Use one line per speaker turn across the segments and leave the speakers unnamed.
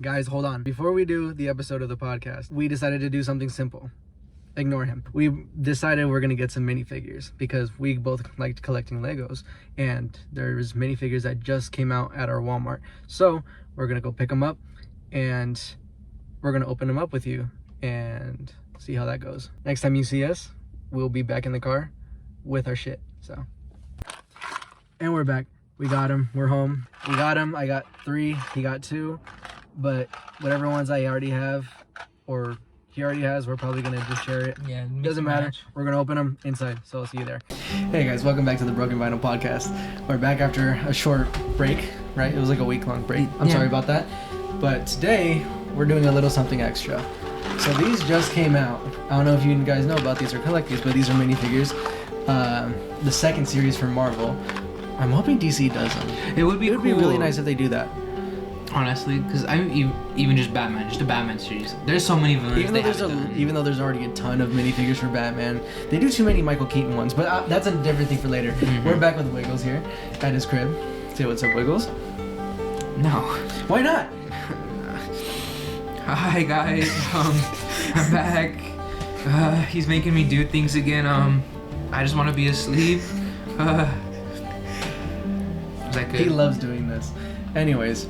Guys, hold on. Before we do the episode of the podcast, we decided to do something simple. Ignore him. We decided we're gonna get some minifigures because we both liked collecting Legos, and there's minifigures that just came out at our Walmart. So we're gonna go pick them up, and we're gonna open them up with you and see how that goes. Next time you see us, we'll be back in the car with our shit. So, and we're back. We got him. We're home. We got him. I got 3. He got 2. But whatever ones I already have, or he already has, we're probably gonna just share it.
Yeah,
doesn't matter. We're gonna open them inside, so I'll see you there. Hey guys, welcome back to the Broken Vinyl Podcast. We're back after a short break, right? It was like a week-long break. I'm sorry about that. But today we're doing a little something extra. So these just came out. I don't know if you guys know about these or collect these, but these are minifigures. The second series from Marvel. I'm hoping DC does them.
It would be
really nice if they do that.
Honestly, because I even just Batman, just the Batman series. There's so many villains
Even though there's already a ton of minifigures for Batman, they do too many Michael Keaton ones. But that's a different thing for later. Mm-hmm. We're back with Wiggles here at his crib. Say what's up, Wiggles.
No.
Why not?
Hi guys. I'm back. He's making me do things again. I just want to be asleep. Is that good?
He loves doing this. Anyways,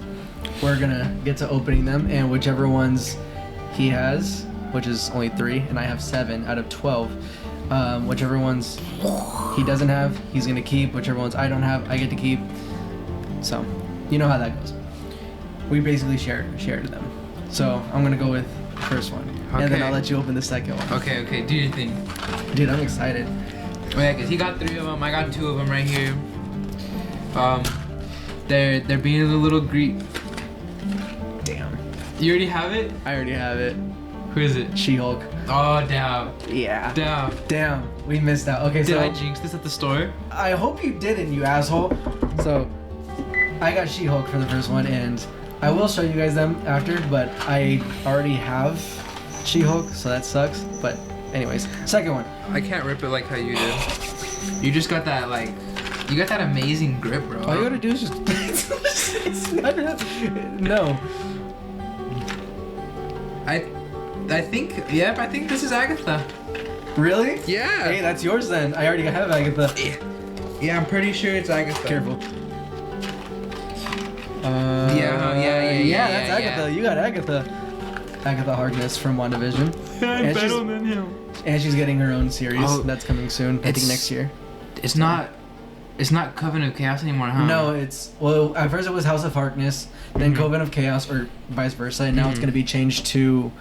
we're gonna get to opening them, and whichever ones he has, which is only 3, and I have 7 out of 12. Whichever ones he doesn't have, he's gonna keep. Whichever ones I don't have, I get to keep. So, you know how that goes. We basically shared them. So I'm gonna go with the first one, and then I'll let you open the second one.
Okay, do your thing.
Dude, I'm excited.
Oh yeah, cause he got 3 of them. I got 2 of them right here. They're being a little Greek.
Damn.
You already have it?
I already have it.
Who is it?
She-Hulk.
Oh, damn.
Yeah.
Damn.
We missed out. Okay,
Did I jinx this at the store?
I hope you didn't, you asshole. So, I got She-Hulk for the first one, and I will show you guys them after, but I already have She-Hulk, so that sucks. But anyways, second one.
I can't rip it like how you did. You just got that, like, you got that amazing grip, bro.
All you gotta do is just... it's not... No.
I think this is Agatha.
Really?
Yeah.
Hey, that's yours then. I already have Agatha.
Yeah, I'm pretty sure it's Agatha.
Careful.
Yeah,
that's Agatha. You got Agatha. Agatha Harkness from WandaVision.
I'm better than him.
And she's getting her own series that's coming soon. I think next year.
It's not Coven of Chaos anymore, huh?
No, well, at first it was House of Harkness, then Coven of Chaos, or vice versa, and now it's going to be changed to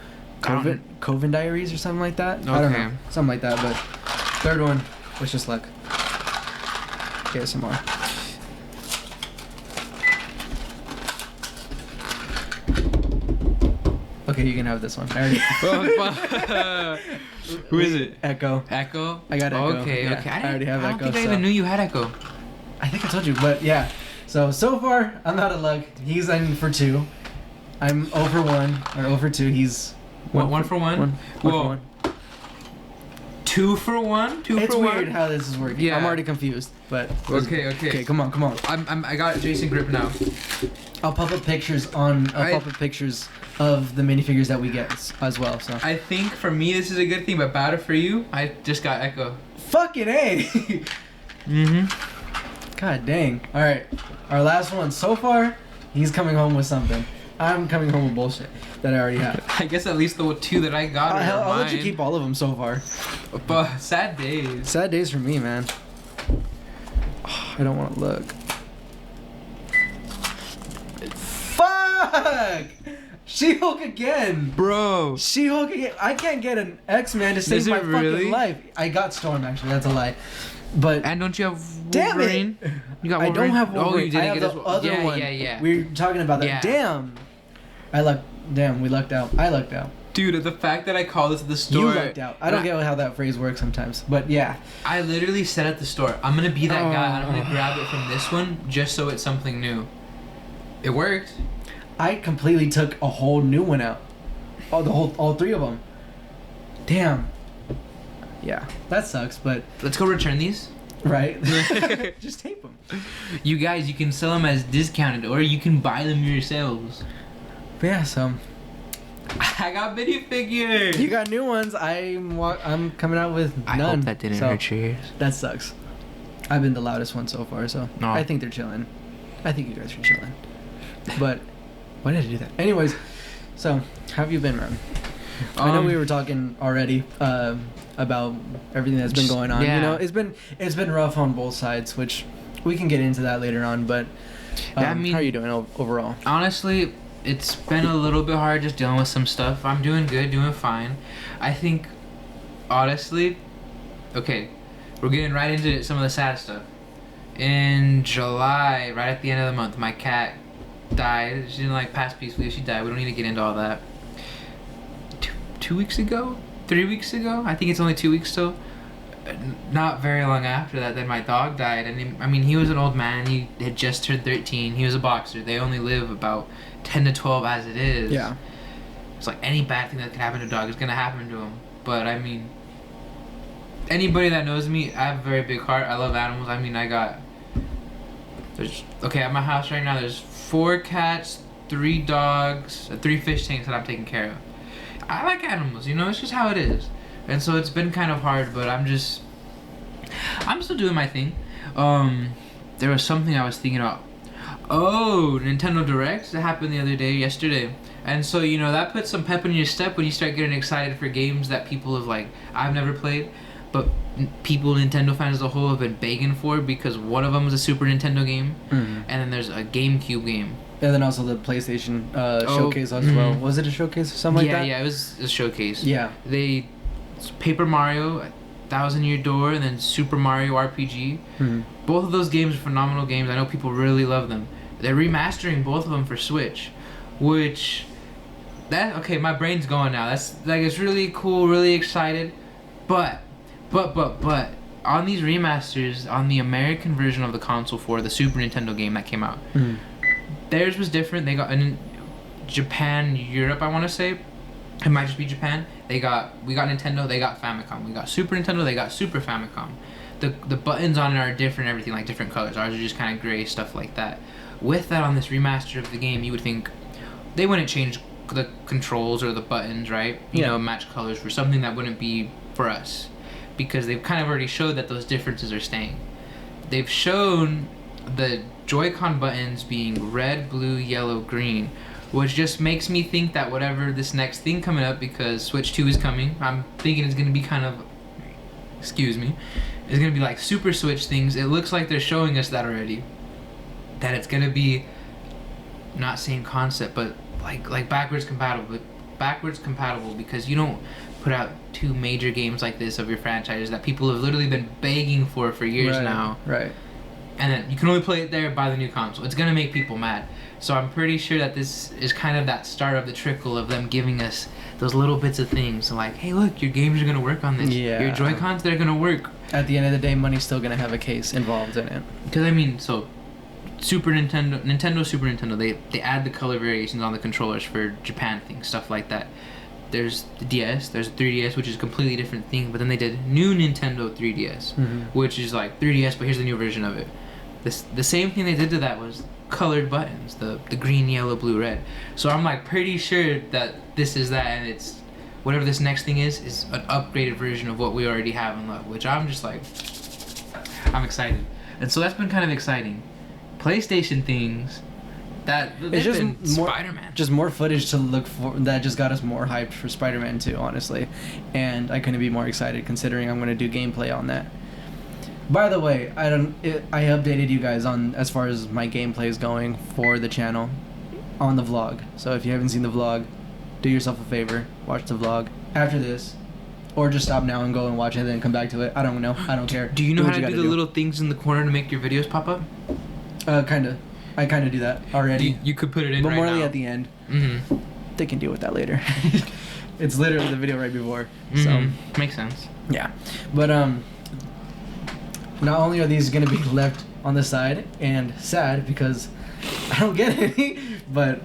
Coven Diaries or something like that.
Okay.
I don't know. Something like that, but third one, wish us luck. Okay, some more. Okay, you can have this one. I already...
Who is it?
Echo.
Echo?
I got Echo.
Okay.
I already have Echo.
I don't think I even knew you had Echo.
I think I told you, but yeah. So far, I'm out of luck. He's in for 2. I'm 0 for 1, or 0 for 2. He's...
1 for 1?
One for 1.
2 for 1? 2
it's
for 1?
It's weird how this is working.
Yeah.
I'm already confused, but...
Okay.
Okay, come on.
I got Jason grip now.
I'll pop up pictures of the minifigures that we get as well, so...
I think for me this is a good thing, but better for you, I just got Echo.
Fucking A! God dang. Alright, our last one. So far, he's coming home with something. I'm coming home with bullshit that I already have.
I guess at least the 2 that I got are
I'll let you keep all of them so far.
But sad days.
Sad days for me, man. I don't want to look. Fuck! She-Hulk again!
Bro!
She-Hulk again! I can't get an X-Man to save my fucking life. I got Storm, actually. That's a lie. But...
And don't you have
Wolverine?
Damn it! You got Wolverine?
I don't have Wolverine.
Oh, you didn't
I have
get
the other one.
Yeah.
We're talking about that.
Yeah.
Damn, we lucked out. I lucked out.
Dude, the fact that I called this at the store...
You lucked out. I don't get how that phrase works sometimes. But yeah.
I literally said at the store, I'm going to be that guy. I'm going to grab it from this one just so it's something new. It worked.
I completely took a whole new one out. All 3 of them. Damn. Yeah, that sucks, but...
Let's go return these.
Right? Just tape them.
You guys, you can sell them as discounted, or you can buy them yourselves.
But yeah, so
I got minifigures.
you got new ones. I'm coming out with none.
I hope that didn't
so
hurt your ears.
that sucks. I've been the loudest one so far, so
No.
I think they're chilling. I think you guys are chilling. But why did I do that? Anyways, so how have you been, man? I know we were talking already about everything that's been going on.
Yeah.
You know, it's been rough on both sides, which we can get into that later on. But
I mean,
how are you doing overall?
Honestly, it's been a little bit hard just dealing with some stuff. I'm doing good, doing fine. I think, honestly, okay, we're getting right into some of the sad stuff. In July, right at the end of the month, my cat died. She didn't pass peacefully. She died. We don't need to get into all that. 2 weeks ago? 3 weeks ago? I think it's only 2 weeks still. Not very long after that, then my dog died. And he was an old man. He had just turned 13. He was a boxer. They only live about 10 to 12 as it is.
Yeah.
It's like any bad thing that could happen to a dog is going to happen to him. But anybody that knows me, I have a very big heart. I love animals. At my house right now, there's 4 cats, 3 dogs, 3 fish tanks that I'm taking care of. I like animals, it's just how it is. And so it's been kind of hard, but I'm still doing my thing. There was something I was thinking about. Oh, Nintendo Directs that happened yesterday. And so, that puts some pep in your step when you start getting excited for games that people have, I've never played, but Nintendo fans as a whole have been begging for, because one of them was a Super Nintendo game, and then there's a GameCube game.
And then also the PlayStation showcase as well. Was it a showcase or something like that?
Yeah, it was a showcase.
Yeah.
Paper Mario, Thousand Year Door, and then Super Mario RPG.
Mm-hmm.
Both of those games are phenomenal games. I know people really love them. They're remastering both of them for Switch, my brain's going now. That's it's really cool, really excited, but on these remasters, on the American version of the console for the Super Nintendo game that came out, theirs was different. They got in Japan, Europe, I want to say. It might just be Japan. We got Nintendo, they got Famicom. We got Super Nintendo, they got Super Famicom. The buttons on it are different, everything, different colors. Ours are just kind of gray, stuff like that. With that, on this remaster of the game, you would think they wouldn't change the controls or the buttons, right? Match colors for something that wouldn't be for us, because they've kind of already showed that those differences are staying. They've shown the Joy-Con buttons being red, blue, yellow, green, which just makes me think that whatever this next thing coming up, because Switch 2 is coming, I'm thinking it's going to be it's going to be Super Switch things. It looks like they're showing us that already. That it's going to be, not same concept, but backwards compatible. Because you don't put out 2 major games like this of your franchises that people have literally been begging for years now.
Right.
And then you can only play it there, buy the new console. It's going to make people mad. So I'm pretty sure that this is kind of that start of the trickle of them giving us those little bits of things. Hey, look, your games are going to work on this.
Yeah.
Your Joy-Cons, they're going to work.
At the end of the day, money's still going to have a case involved in it.
Because, Super Nintendo, Super Nintendo, they add the color variations on the controllers for Japan things, stuff like that. There's the DS, there's 3DS, which is a completely different thing, but then they did new Nintendo 3DS, which is 3DS, but here's the new version of it. The same thing they did to that was colored buttons, the green, yellow, blue, red. So I'm pretty sure that this is that, and it's whatever this next thing is an upgraded version of what we already have in love, which I'm just I'm excited. And so that's been kind of exciting. PlayStation things, it's just more Spider-Man. Just
more footage to look for that just got us more hyped for Spider-Man 2, honestly. And I couldn't be more excited considering I'm going to do gameplay on that. By the way, I updated you guys on as far as my gameplay is going for the channel on the vlog. So if you haven't seen the vlog, do yourself a favor, watch the vlog after this, or just stop now and go and watch it and then come back to it. I don't know. I don't care.
Do you know how to do the little things in the corner to make your videos pop up?
Kinda. I kind of do that already.
You could put it in
but
right
more
now.
at the end. They can deal with that later. It's literally the video right before. So
makes sense.
Yeah, but not only are these gonna be left on the side and sad because I don't get any, but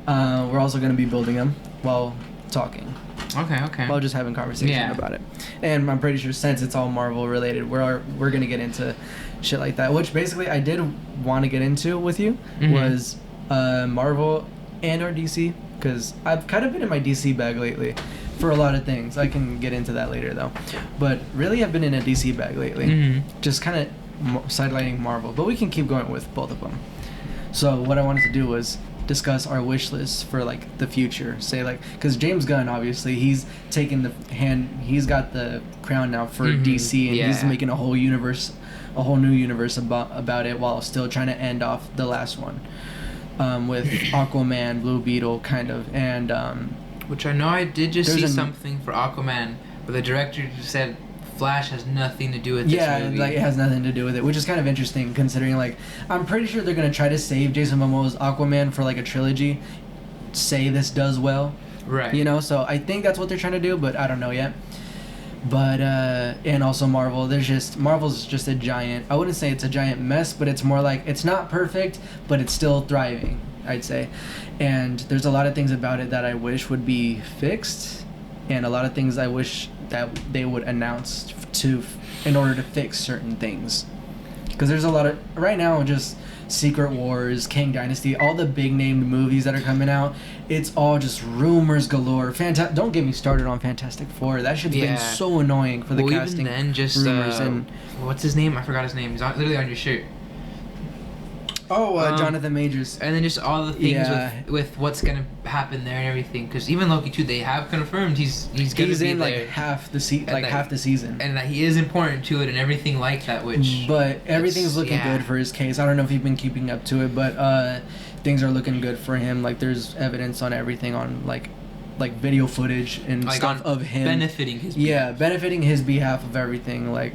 we're also gonna be building them while talking.
Okay.
While just having conversation about it. And I'm pretty sure since it's all Marvel related, we're gonna get into shit like that, which basically I did want to get into with you was Marvel and or DC because I've kind of been in my DC bag lately for a lot of things. I can get into that later though, but really I've been in a DC bag lately, just kind of sidelining Marvel, but we can keep going with both of them. So what I wanted to do was discuss our wish lists for like the future. Say like, because James Gunn, obviously he's taken he's got the crown now for DC, and he's making a whole new universe about it, while still trying to end off the last one with Aquaman, Blue Beetle, kind of, and
which I know I did just see something for Aquaman, but the director just said Flash has nothing to do with this movie.
Like it has nothing to do with it, which is kind of interesting considering like I'm pretty sure they're gonna try to save Jason Momoa's Aquaman for like a trilogy. Say this does well,
right?
You know, so I think that's what they're trying to do, but I don't know yet. But and also Marvel's just a giant. I wouldn't say it's a giant mess, but it's more like it's not perfect, but it's still thriving, I'd say. And there's a lot of things about it that I wish would be fixed, and a lot of things I wish that they would announce in order to fix certain things. Because there's a lot of right now just Secret Wars, Kang Dynasty, all the big named movies that are coming out. It's all just rumors galore. Don't get me started on Fantastic Four. That shit's been so annoying for the casting.
Even then, just
rumors and
what's his name? I forgot his name. He's literally on your shirt.
Jonathan Majors.
And then just all the things with what's gonna happen there and everything. Because even Loki 2, they have confirmed he's gonna be
in
there.
like half the season.
And that he is important to it and everything like that.
But everything's looking good for his case. I don't know if you've been keeping up to it, but things are looking good for him. Like there's evidence on everything on like video footage and like stuff of him
benefiting his behalf.
Benefiting his behalf of everything like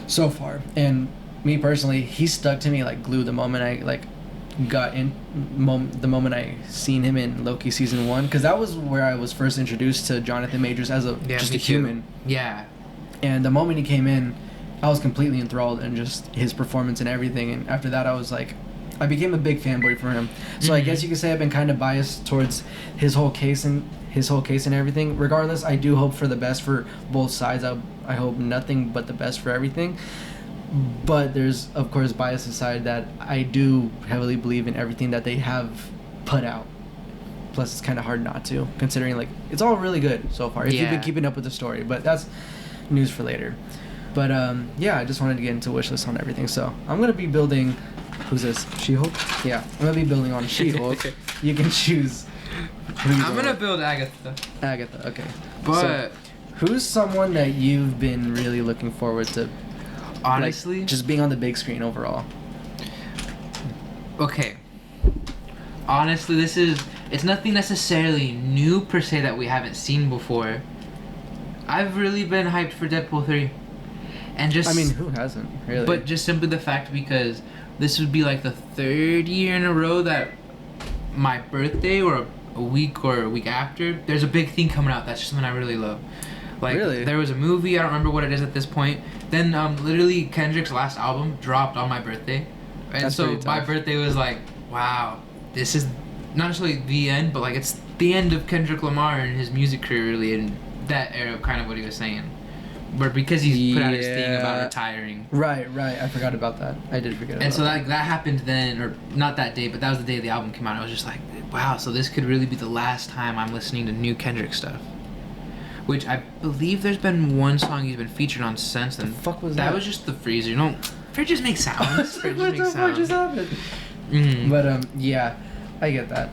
so far. And me personally, he stuck to me like glue the moment I the moment I seen him in Loki season 1, because that was where I was first introduced to Jonathan Majors as just a human.
Yeah.
And the moment he came in, I was completely enthralled in just his performance and everything. And after that, I became a big fanboy for him. So I guess you could say I've been kind of biased towards his whole case and everything. Regardless, I do hope for the best for both sides. I hope nothing but the best for everything. But there's, of course, bias aside, that I do heavily believe in everything that they have put out. Plus, it's kind of hard not to, considering, like, it's all really good so far, if you've been keeping up with the story. But that's news for later. But, I just wanted to get into Wishlist on everything. So, I'm going to be building... Who's this? She-Hulk? Yeah, I'm going to be building on She-Hulk. You can choose...
I'm going to build Agatha.
Agatha, okay.
But...
So, who's someone that you've been really looking forward to...
Honestly,
like, just being on the big screen overall.
Okay. Honestly, it's nothing necessarily new per se that we haven't seen before. I've really been hyped for Deadpool 3. And just,
I mean, who hasn't, really?
But just simply the fact, because this would be like the 3rd year in a row that my birthday or a week after, there's a big thing coming out that's just something I really love. Like,
really?
There was a movie, I don't remember what it is at this point. Then, literally, Kendrick's last album dropped on my birthday. And
That's
so my birthday was like, wow, this is not necessarily the end, but, like, it's the end of Kendrick Lamar and his music career, really, in that era of kind of what he was saying. But because he's put out his thing about retiring.
Right. I forgot about that. I did forget about that.
And so that happened then, or not that day, but that was the day the album came out. I was just like, wow, so this could really be the last time I'm listening to new Kendrick stuff. Which I believe there's been one song he's been featured on since then.
The fuck was that?
That was just the freezer. You know, fridges make sounds.
What the fuck just happened? Mm-hmm. But I get that.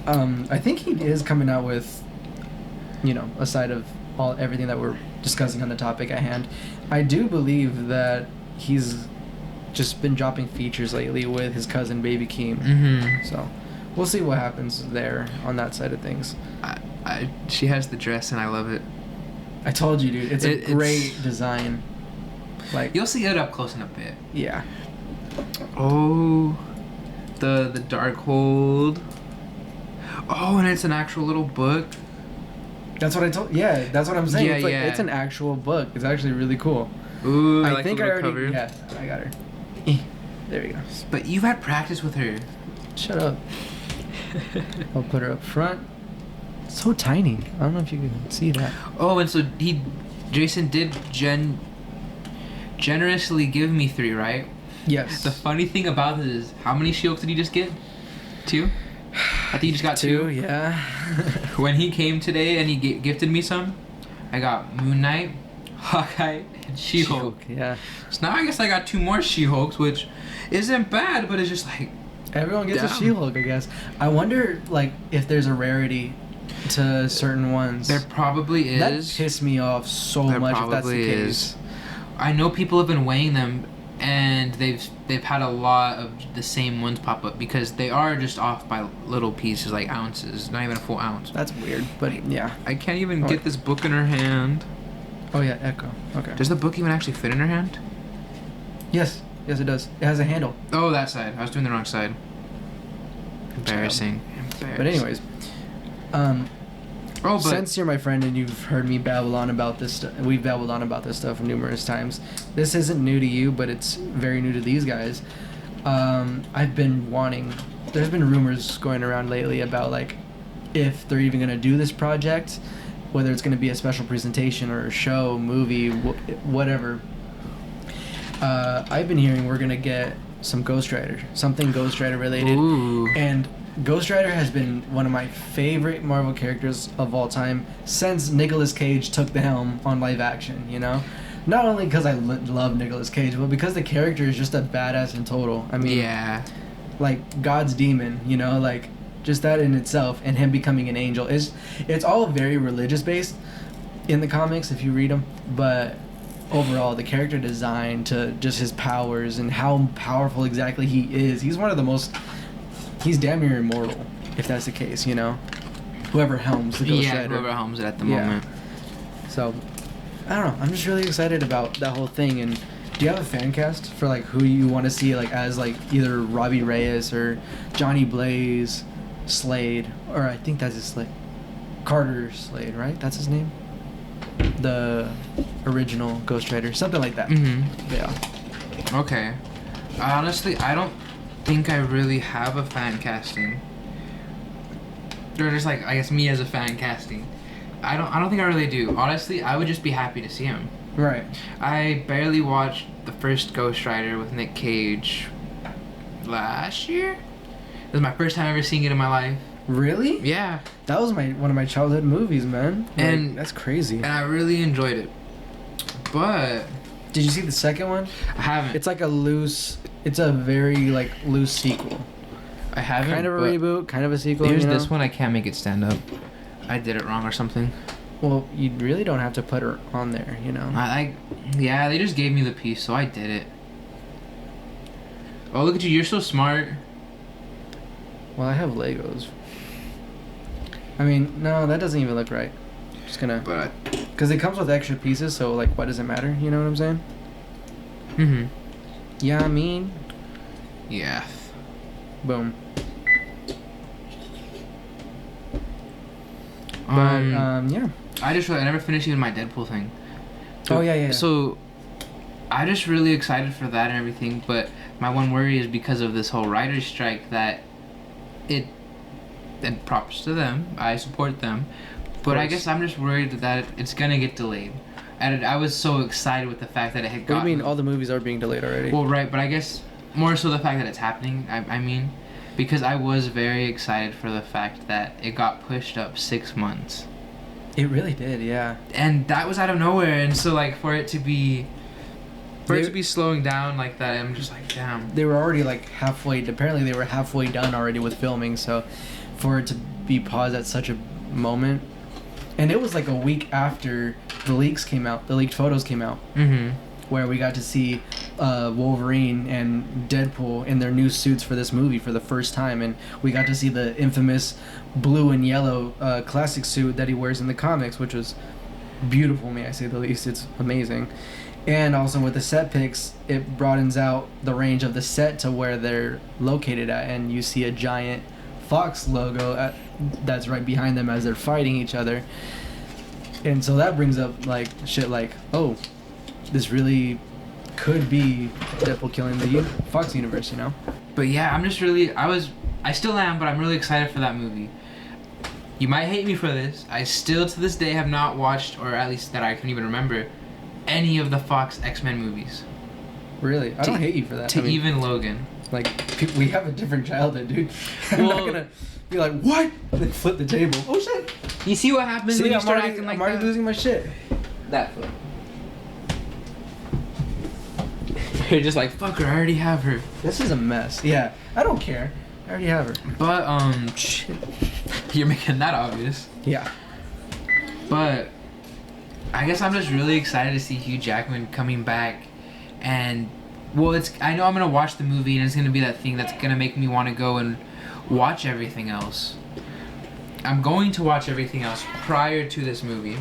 I think he is coming out with, aside of everything that we're discussing on the topic at hand, I do believe that he's just been dropping features lately with his cousin Baby Keem.
Mm-hmm.
So we'll see what happens there on that side of things.
She has the dress and I love it.
I told you, dude. It's a great design. Like,
you'll see it up close in a bit.
Yeah.
Oh, the Darkhold. Oh, and it's an actual little book.
That's what I told. Yeah, that's what I'm saying. It's it's an actual book. It's actually really cool.
Ooh,
I
like
think I already.
Cover.
Yeah, I got her. There we go.
But you've had practice with her.
Shut up. I'll put her up front. So tiny. I don't know if you can see that.
Oh, and so Jason did generously give me 3, right?
Yes.
The funny thing about this is, how many She-Hulks did he just get? 2? I think you just got two.
Yeah.
When he came today and he gifted me some, I got Moon Knight, Hawkeye, and She-Hulk.
Yeah.
So now I guess I got two more She-Hulks, which isn't bad, but it's just like
everyone gets a
damn.
She-Hulk, I guess. I wonder, like, if there's a rarity to certain ones.
There probably is.
That pissed me off so much if that's the case.
I know people have been weighing them, and they've had a lot of the same ones pop up because they are just off by little pieces, like ounces, not even a full ounce.
That's weird, but yeah.
I can't even get this book in her hand.
Oh yeah, Echo. Okay.
Does the book even actually fit in her hand?
Yes, it does. It has a handle.
Oh, that side. I was doing the wrong side. Embarrassing.
But anyways, since you're my friend and you've heard me babble on about this stuff, we've babbled on about this stuff numerous times. This isn't new to you, but it's very new to these guys. I've been wanting. There's been rumors going around lately about like if they're even gonna do this project, whether it's gonna be a special presentation or a show, movie, whatever. I've been hearing we're gonna get some Ghost Rider, something Ghost Rider related.
Ooh.
And Ghost Rider has been one of my favorite Marvel characters of all time since Nicolas Cage took the helm on live action, you know? Not only because I love Nicolas Cage, but because the character is just a badass in total. I mean,
yeah.
Like God's demon, you know? Like, just that in itself, and him becoming an angel. It's all very religious based in the comics if you read them, but overall, the character design to just his powers and how powerful exactly he is, he's one of the most... He's damn near immortal, if that's the case, you know? Whoever helms the Ghost Rider.
Yeah, whoever helms it at the moment.
So, I don't know. I'm just really excited about that whole thing. And do you have a fan cast for, like, who you want to see, like, as, like, either Robbie Reyes or Johnny Blaze, Slade, or I think that's his Slade. Carter Slade, right? That's his name? The original Ghost Rider. Something like that.
Mm-hmm.
Yeah.
Okay. Honestly, I don't think I really have a fan casting. Or just like, I guess me as a fan casting. I don't think I really do. Honestly, I would just be happy to see him.
Right.
I barely watched the first Ghost Rider with Nick Cage last year. It was my first time ever seeing it in my life.
Really?
Yeah.
That was one of my childhood movies, man. Like,
And
that's crazy.
And I really enjoyed it. But
did you see the second one?
I haven't.
It's a very like loose sequel.
I haven't.
Kind of a reboot, kind of a sequel.
Here's this one. I can't make it stand up. I did it wrong or something.
Well, you really don't have to put her on there, you know.
Yeah, they just gave me the piece, so I did it. Oh, look at you! You're so smart.
Well, I have Legos. I mean, no, that doesn't even look right. Just gonna.
But.
Because it comes with extra pieces, so like, why does it matter? You know what I'm saying?
Mhm.
Yeah, I mean.
Yeah.
Boom. But yeah.
I never finished even my Deadpool thing.
Oh yeah.
So, I'm just really excited for that and everything. But my one worry is because of this whole writer's strike that it. And props to them. I support them. But I guess I'm just worried that it's gonna get delayed. And I was so excited with the fact that it had gotten...
What do you mean all the movies are being delayed already?
Well, right, but I guess more so the fact that it's happening, I mean, because I was very excited for the fact that it got pushed up 6 months.
It really did, yeah.
And that was out of nowhere, and so, like, for it to be slowing down like that, I'm just like, damn.
They were already, like, apparently they were halfway done already with filming, so for it to be paused at such a moment... And it was like a week after the leaked photos came out, where we got to see Wolverine and Deadpool in their new suits for this movie for the first time, and we got to see the infamous blue and yellow classic suit that he wears in the comics, which was beautiful, may I say the least. It's amazing. And also with the set pics, it broadens out the range of the set to where they're located at, and you see a giant Fox logo that's right behind them as they're fighting each other. And so that brings up like shit like, oh, this really could be Deadpool killing the Fox universe, you know?
But yeah, I'm just really, I still am, but I'm really excited for that movie. You might hate me for this. I still to this day have not watched, or at least that I can even remember, any of the Fox X-Men movies.
Really? I don't hate you for that.
Even Logan.
Like, we have a different childhood, dude. I'm not gonna be like, what? And then flip the table. Oh shit!
You see what happens when you start acting like
I'm already
that?
losing my shit.
That flip. You're just like, fuck her, I already have her.
This is a mess. Yeah, I don't care. I already have her.
But, shit. You're making that obvious.
Yeah.
But, I guess I'm just really excited to see Hugh Jackman coming back. And, well, I know I'm gonna watch the movie and it's gonna be that thing that's gonna make me want to go and watch everything else. I'm going to watch everything else prior to this movie.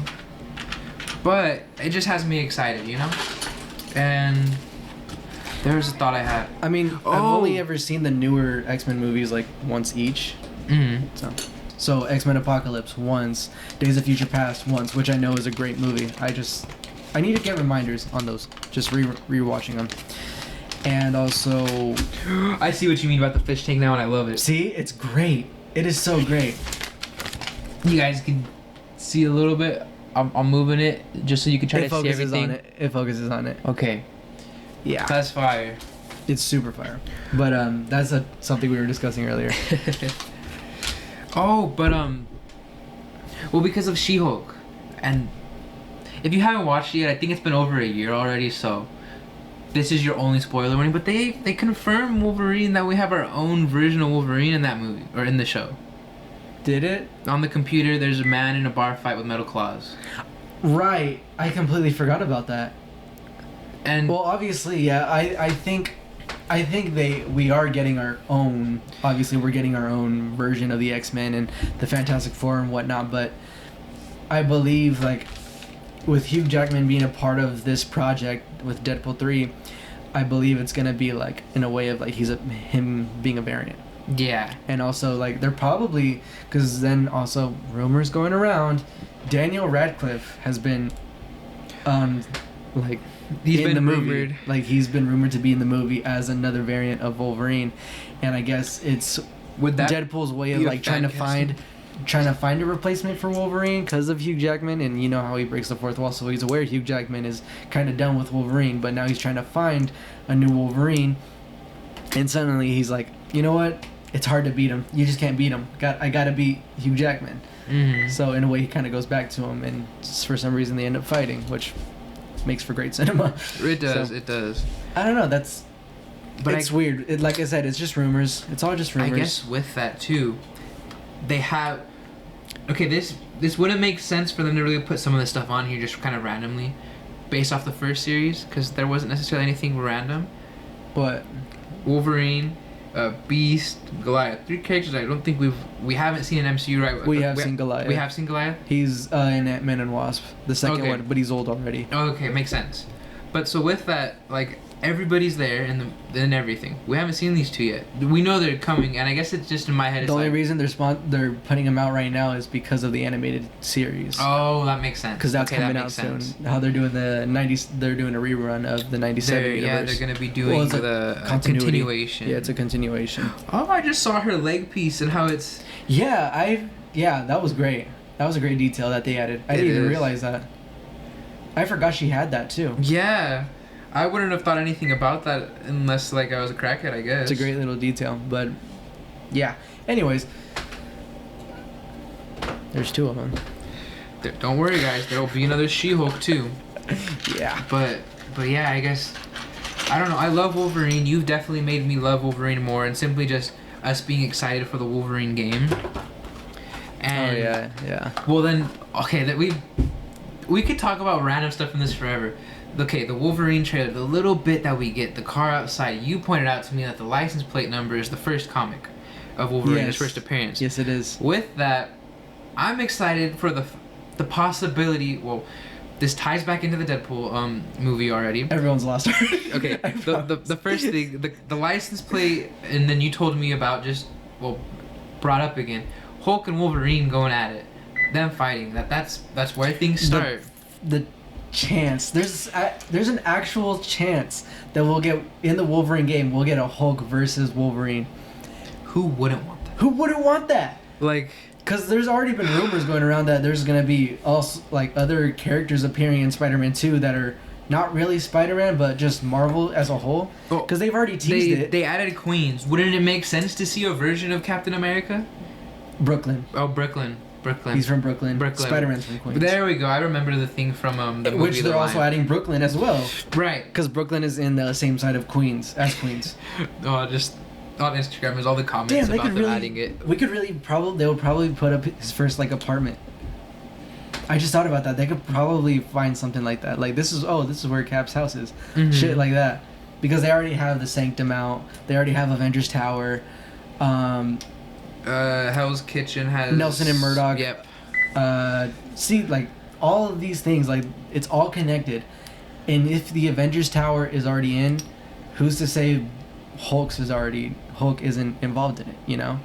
But, it just has me excited, you know? And... there's a thought I had.
I mean, I've only ever seen the newer X-Men movies like once each.
Mm-hmm.
So X-Men Apocalypse once, Days of Future Past once, which I know is a great movie. I need to get reminders on those. Just rewatching them. And also...
I see what you mean about the fish tank now and I love it.
See? It's great. It is so great.
You guys can see a little bit. I'm moving it just so you can try to see everything.
It focuses on it.
Okay.
Yeah.
That's fire.
It's super fire. But that's something we were discussing earlier.
Oh, but well, because of She-Hulk, and if you haven't watched it yet, I think it's been over a year already. So this is your only spoiler warning. But they confirm Wolverine, that we have our own version of Wolverine in that movie or in the show.
Did it?
On the computer, there's a man in a bar fight with metal claws.
Right. I completely forgot about that.
And
well, obviously, yeah. I think we are getting our own. Obviously, we're getting our own version of the X-Men and the Fantastic Four and whatnot. But I believe, like, with Hugh Jackman being a part of this project with Deadpool 3, I believe it's gonna be like in a way of like him being a variant.
Yeah.
And also, like, they're probably, because then also rumors going around, Daniel Radcliffe has been, like.
He's
in
been
the movie.
rumored.
Like, he's been rumored to be in the movie as another variant of Wolverine, and I guess it's Deadpool's way of like trying to find a replacement for Wolverine because of Hugh Jackman, and you know how he breaks the fourth wall, so he's aware Hugh Jackman is kind of done with Wolverine, but now he's trying to find a new Wolverine, and suddenly he's like, you know what? It's hard to beat him. You just can't beat him. I gotta beat Hugh Jackman.
Mm-hmm.
So in a way, he kind of goes back to him, and for some reason they end up fighting, which makes for great cinema.
It does.
So,
It does.
I don't know. It's weird. Like I said, it's just rumors. It's all just rumors.
I guess with that too, they have. Okay, this wouldn't make sense for them to really put some of this stuff on here just kind of randomly, based off the first series, because there wasn't necessarily anything random.
But
Wolverine, Beast, Goliath, 3 characters I don't think we haven't seen in MCU, right?
We have seen Goliath.
We have seen Goliath?
He's in Ant-Man and Wasp, the second
Okay.
one, but he's old already.
Oh, okay, makes sense. But so with that, like, everybody's there and everything. We haven't seen these two yet. We know they're coming, and I guess it's just in my head. It's
The only
like,
reason they're putting them out right now is because of the animated series.
oh, that makes sense.
Because that's
okay,
coming
that
out
makes
soon.
sense.
How they're doing the 90s, they're doing a rerun of the 97 universe.
They're gonna be doing
it's a
the
continuity.
continuation.
Yeah, it's a continuation.
Oh, I just saw her leg piece and how it's.
Yeah, that was great. That was a great detail that they added. I didn't even realize that. I forgot she had that too.
Yeah, I wouldn't have thought anything about that unless like I was a crackhead, I guess.
It's a great little detail, but yeah. Anyways, there's 2 of them.
Don't worry, guys. There'll be another She-Hulk too.
Yeah.
But yeah, I guess I don't know. I love Wolverine. You've definitely made me love Wolverine more, and simply just us being excited for the Wolverine game. And,
yeah.
Well then, okay, that we could talk about random stuff in this forever. Okay, the Wolverine trailer, the little bit that we get, the car outside. You pointed out to me that the license plate number is the first comic of Wolverine's
Yes.
first appearance.
Yes, it is.
With that, I'm excited for the possibility. Well, this ties back into the Deadpool movie already.
Everyone's lost already.
Okay, the first thing, the license plate, and then you told me about brought up again, Hulk and Wolverine going at it, them fighting. That's where things start.
The chance there's an actual chance that we'll get in the Wolverine game. We'll get a Hulk versus Wolverine.
Who wouldn't want that?
Who wouldn't want that?
Like,
because there's already been rumors going around that there's gonna be also like other characters appearing in Spider-Man 2 that are not really Spider-Man, but just Marvel as a whole, because they've already teased it.
They added Queens. Wouldn't it make sense to see a version of Captain America?
Brooklyn.
Oh, Brooklyn.
He's from Brooklyn. Spider-Man's from Queens.
There we go. I remember the thing from the movie.
Which they're also adding Brooklyn as well.
Right.
Because Brooklyn is in the same side of Queens as Queens.
Oh, just on Instagram, there's all the comments about them adding it.
We could really they would probably put up his first like apartment. I just thought about that. They could probably find something like that. Like this is where Cap's house is.
Mm-hmm.
Shit like that. Because they already have the Sanctum out. They already have Avengers Tower.
Hell's Kitchen has
Nelson and Murdoch.
Yep.
See, like all of these things, like it's all connected. And if the Avengers Tower is already in, who's to say Hulk isn't involved in it? You know,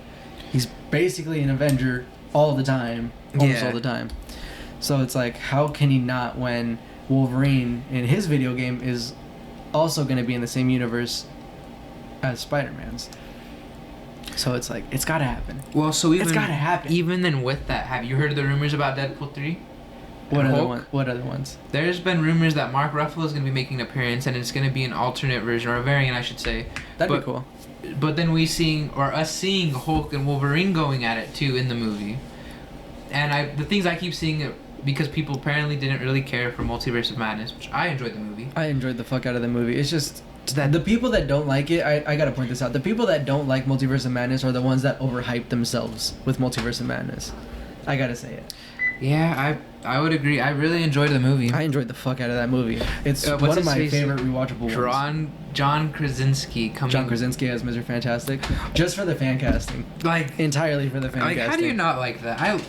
he's basically an Avenger all the time, almost all the time. So it's like, how can he not when Wolverine in his video game is also going to be in the same universe as Spider-Man's? So it's like, it's gotta happen.
Well, so it's
gotta happen.
Even then, with that, have you heard of the rumors about Deadpool 3?
What other ones?
There's been rumors that Mark Ruffalo is going to be making an appearance, and it's going to be an alternate version, or a variant, I should say.
That'd be cool.
But then us seeing Hulk and Wolverine going at it too in the movie, and the things I keep seeing, because people apparently didn't really care for Multiverse of Madness, which I enjoyed the movie.
I enjoyed the fuck out of the movie. It's just that the people that don't like it, I gotta point this out. The people that don't like Multiverse of Madness are the ones that overhype themselves with Multiverse of Madness. I gotta say it.
Yeah, I would agree. I really enjoyed the movie.
I enjoyed the fuck out of that movie. It's one of my favorite rewatchable ones.
John Krasinski coming.
John Krasinski as Mr. Fantastic, just for the fan casting.
Like
entirely for the fan casting.
How do you not like that?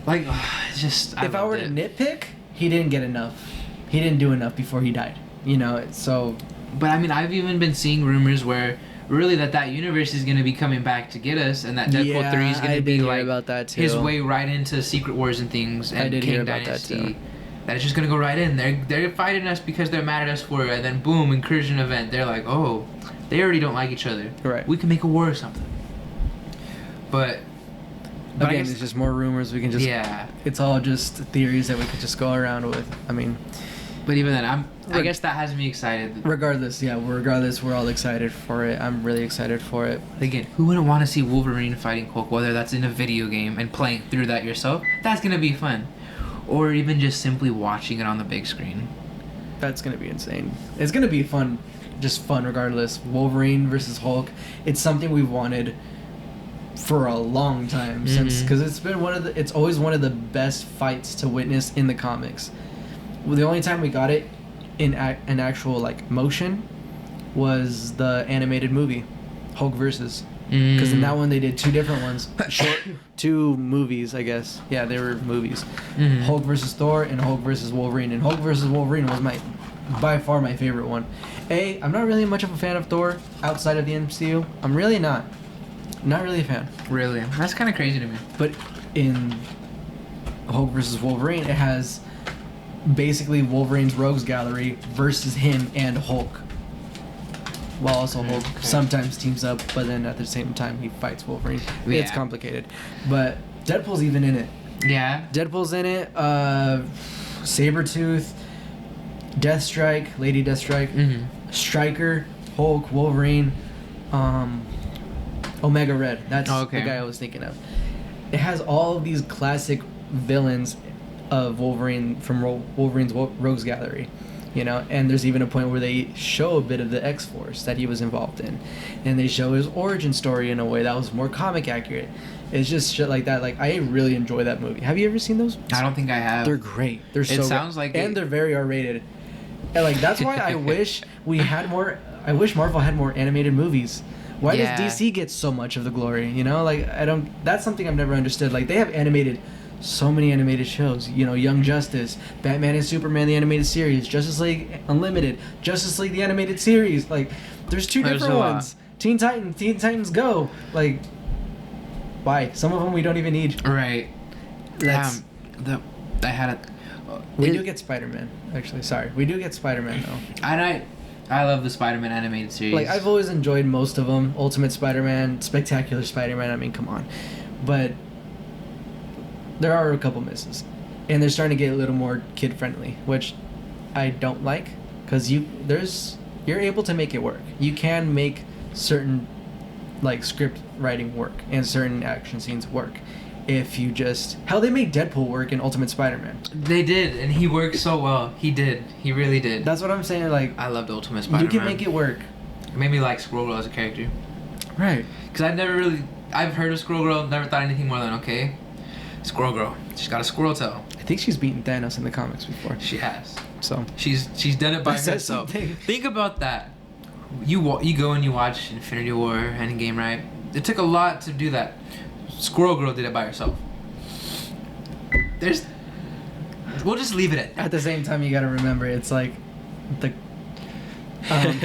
It's just.
If I were to nitpick, he didn't get enough. He didn't do enough before he died. You know, so.
But I mean, I've even been seeing rumors where really that universe is going to be coming back to get us, and that Deadpool 3 is going to be like
about that too.
His way right into Secret Wars and things, and
I did
King
hear about
Dynasty.
that too.
That it's just going to go right in. They're fighting us because they're mad at us for it, and then boom, incursion event. They're like, oh, they already don't like each other.
Right.
We can make a war or something. But
again, I guess it's just more rumors. We can just It's all just theories that we could just go around with. I mean.
But even then, I guess that has me excited.
Regardless, we're all excited for it. I'm really excited for it.
Again, who wouldn't want to see Wolverine fighting Hulk, whether that's in a video game and playing through that yourself? That's going to be fun. Or even just simply watching it on the big screen.
That's going to be insane. It's going to be fun, just fun regardless. Wolverine versus Hulk, it's something we've wanted for a long time since, because it's always one of the best fights to witness in the comics. Well, the only time we got it in an actual like motion was the animated movie, Hulk versus. Because in that one they did two different ones, two movies, I guess. Yeah, they were movies. Hulk versus Thor and Hulk versus Wolverine. And Hulk versus Wolverine was by far my favorite one. I'm not really much of a fan of Thor outside of the MCU. I'm really not really a fan.
Really, that's kind of crazy to me.
But in Hulk versus Wolverine, it has basically Wolverine's Rogues Gallery versus him and Hulk. While also Hulk sometimes teams up, but then at the same time he fights Wolverine. Yeah. It's complicated. But Deadpool's even in it.
Yeah.
Deadpool's in it. Sabretooth, Deathstrike, Lady Deathstrike, Stryker, Hulk, Wolverine, Omega Red. That's the guy I was thinking of. It has all of these classic villains of Wolverine from Wolverine's Rogues Gallery, you know, and there's even a point where they show a bit of the X-Force that he was involved in, and they show his origin story in a way that was more comic accurate. It's just shit like that. Like, I really enjoy that movie. Have you ever seen those?
I don't think I have.
They're great. They're so.
It sounds like
and they're very R-rated. And like that's why I wish we had more. I wish Marvel had more animated movies. Why does DC get so much of the glory? You know, like I don't. That's something I've never understood. Like they have so many animated shows, you know, Young Justice, Batman and Superman the animated series, Justice League Unlimited, Justice League the animated series. Like there's two different ones. Teen Titans Go. Like why? Some of them we don't even need.
Right.
We do get Spider-Man, actually. Sorry. We do get Spider-Man though.
And I love the Spider-Man animated series.
Like I've always enjoyed most of them. Ultimate Spider-Man, Spectacular Spider-Man, I mean, come on. But there are a couple misses, and they're starting to get a little more kid-friendly, which I don't like, because you're able to make it work. You can make certain like script writing work and certain action scenes work. If you just they made Deadpool work in Ultimate Spider-Man.
They did, and he worked so well. He did. He really did.
That's what I'm saying. Like,
I loved Ultimate Spider-Man.
You can make it work.
It made me like Squirrel Girl as a character.
Right.
Because I've heard of Squirrel Girl, never thought anything more than, okay, Squirrel Girl. She's got a squirrel tail.
I think she's beaten Thanos in the comics before.
She has.
So
she's done it by herself. Think about that. You go and you watch Infinity War, Endgame, right? It took a lot to do that. Squirrel Girl did it by herself. We'll just leave it at that.
At the same time, you gotta remember, it's like the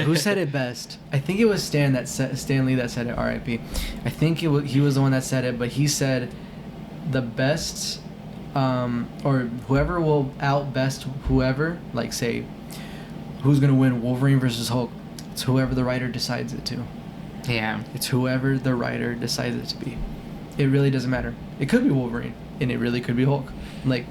who said it best? I think it was Stan Lee that said it. R.I.P. I think he was the one that said it, but he said the best, or whoever will outbest whoever. Like, say, who's gonna win, Wolverine versus Hulk? It's whoever the writer decides it to.
Yeah.
It's whoever the writer decides it to be. It really doesn't matter. It could be Wolverine, and it really could be Hulk. Like,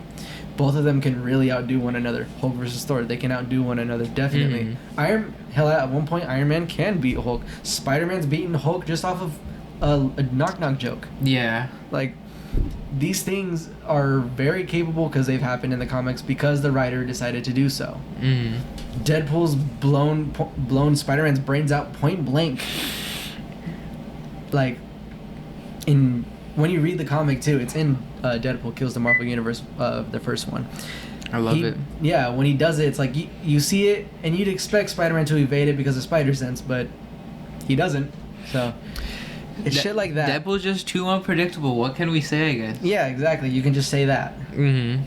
both of them can really outdo one another. Hulk versus Thor, they can outdo one another, definitely. At one point, Iron Man can beat Hulk. Spider-Man's beaten Hulk just off of a knock-knock joke.
Yeah.
Like, these things are very capable because they've happened in the comics because the writer decided to do so. Deadpool's blown Spider-Man's brains out point blank. Like, when you read the comic too, it's in Deadpool Kills the Marvel Universe, the first one.
I love it.
Yeah, when he does it, it's like you see it and you'd expect Spider-Man to evade it because of spider sense, but he doesn't. So it's shit like that.
Deadpool's just too unpredictable. What can we say, I guess?
Yeah, exactly. You can just say that.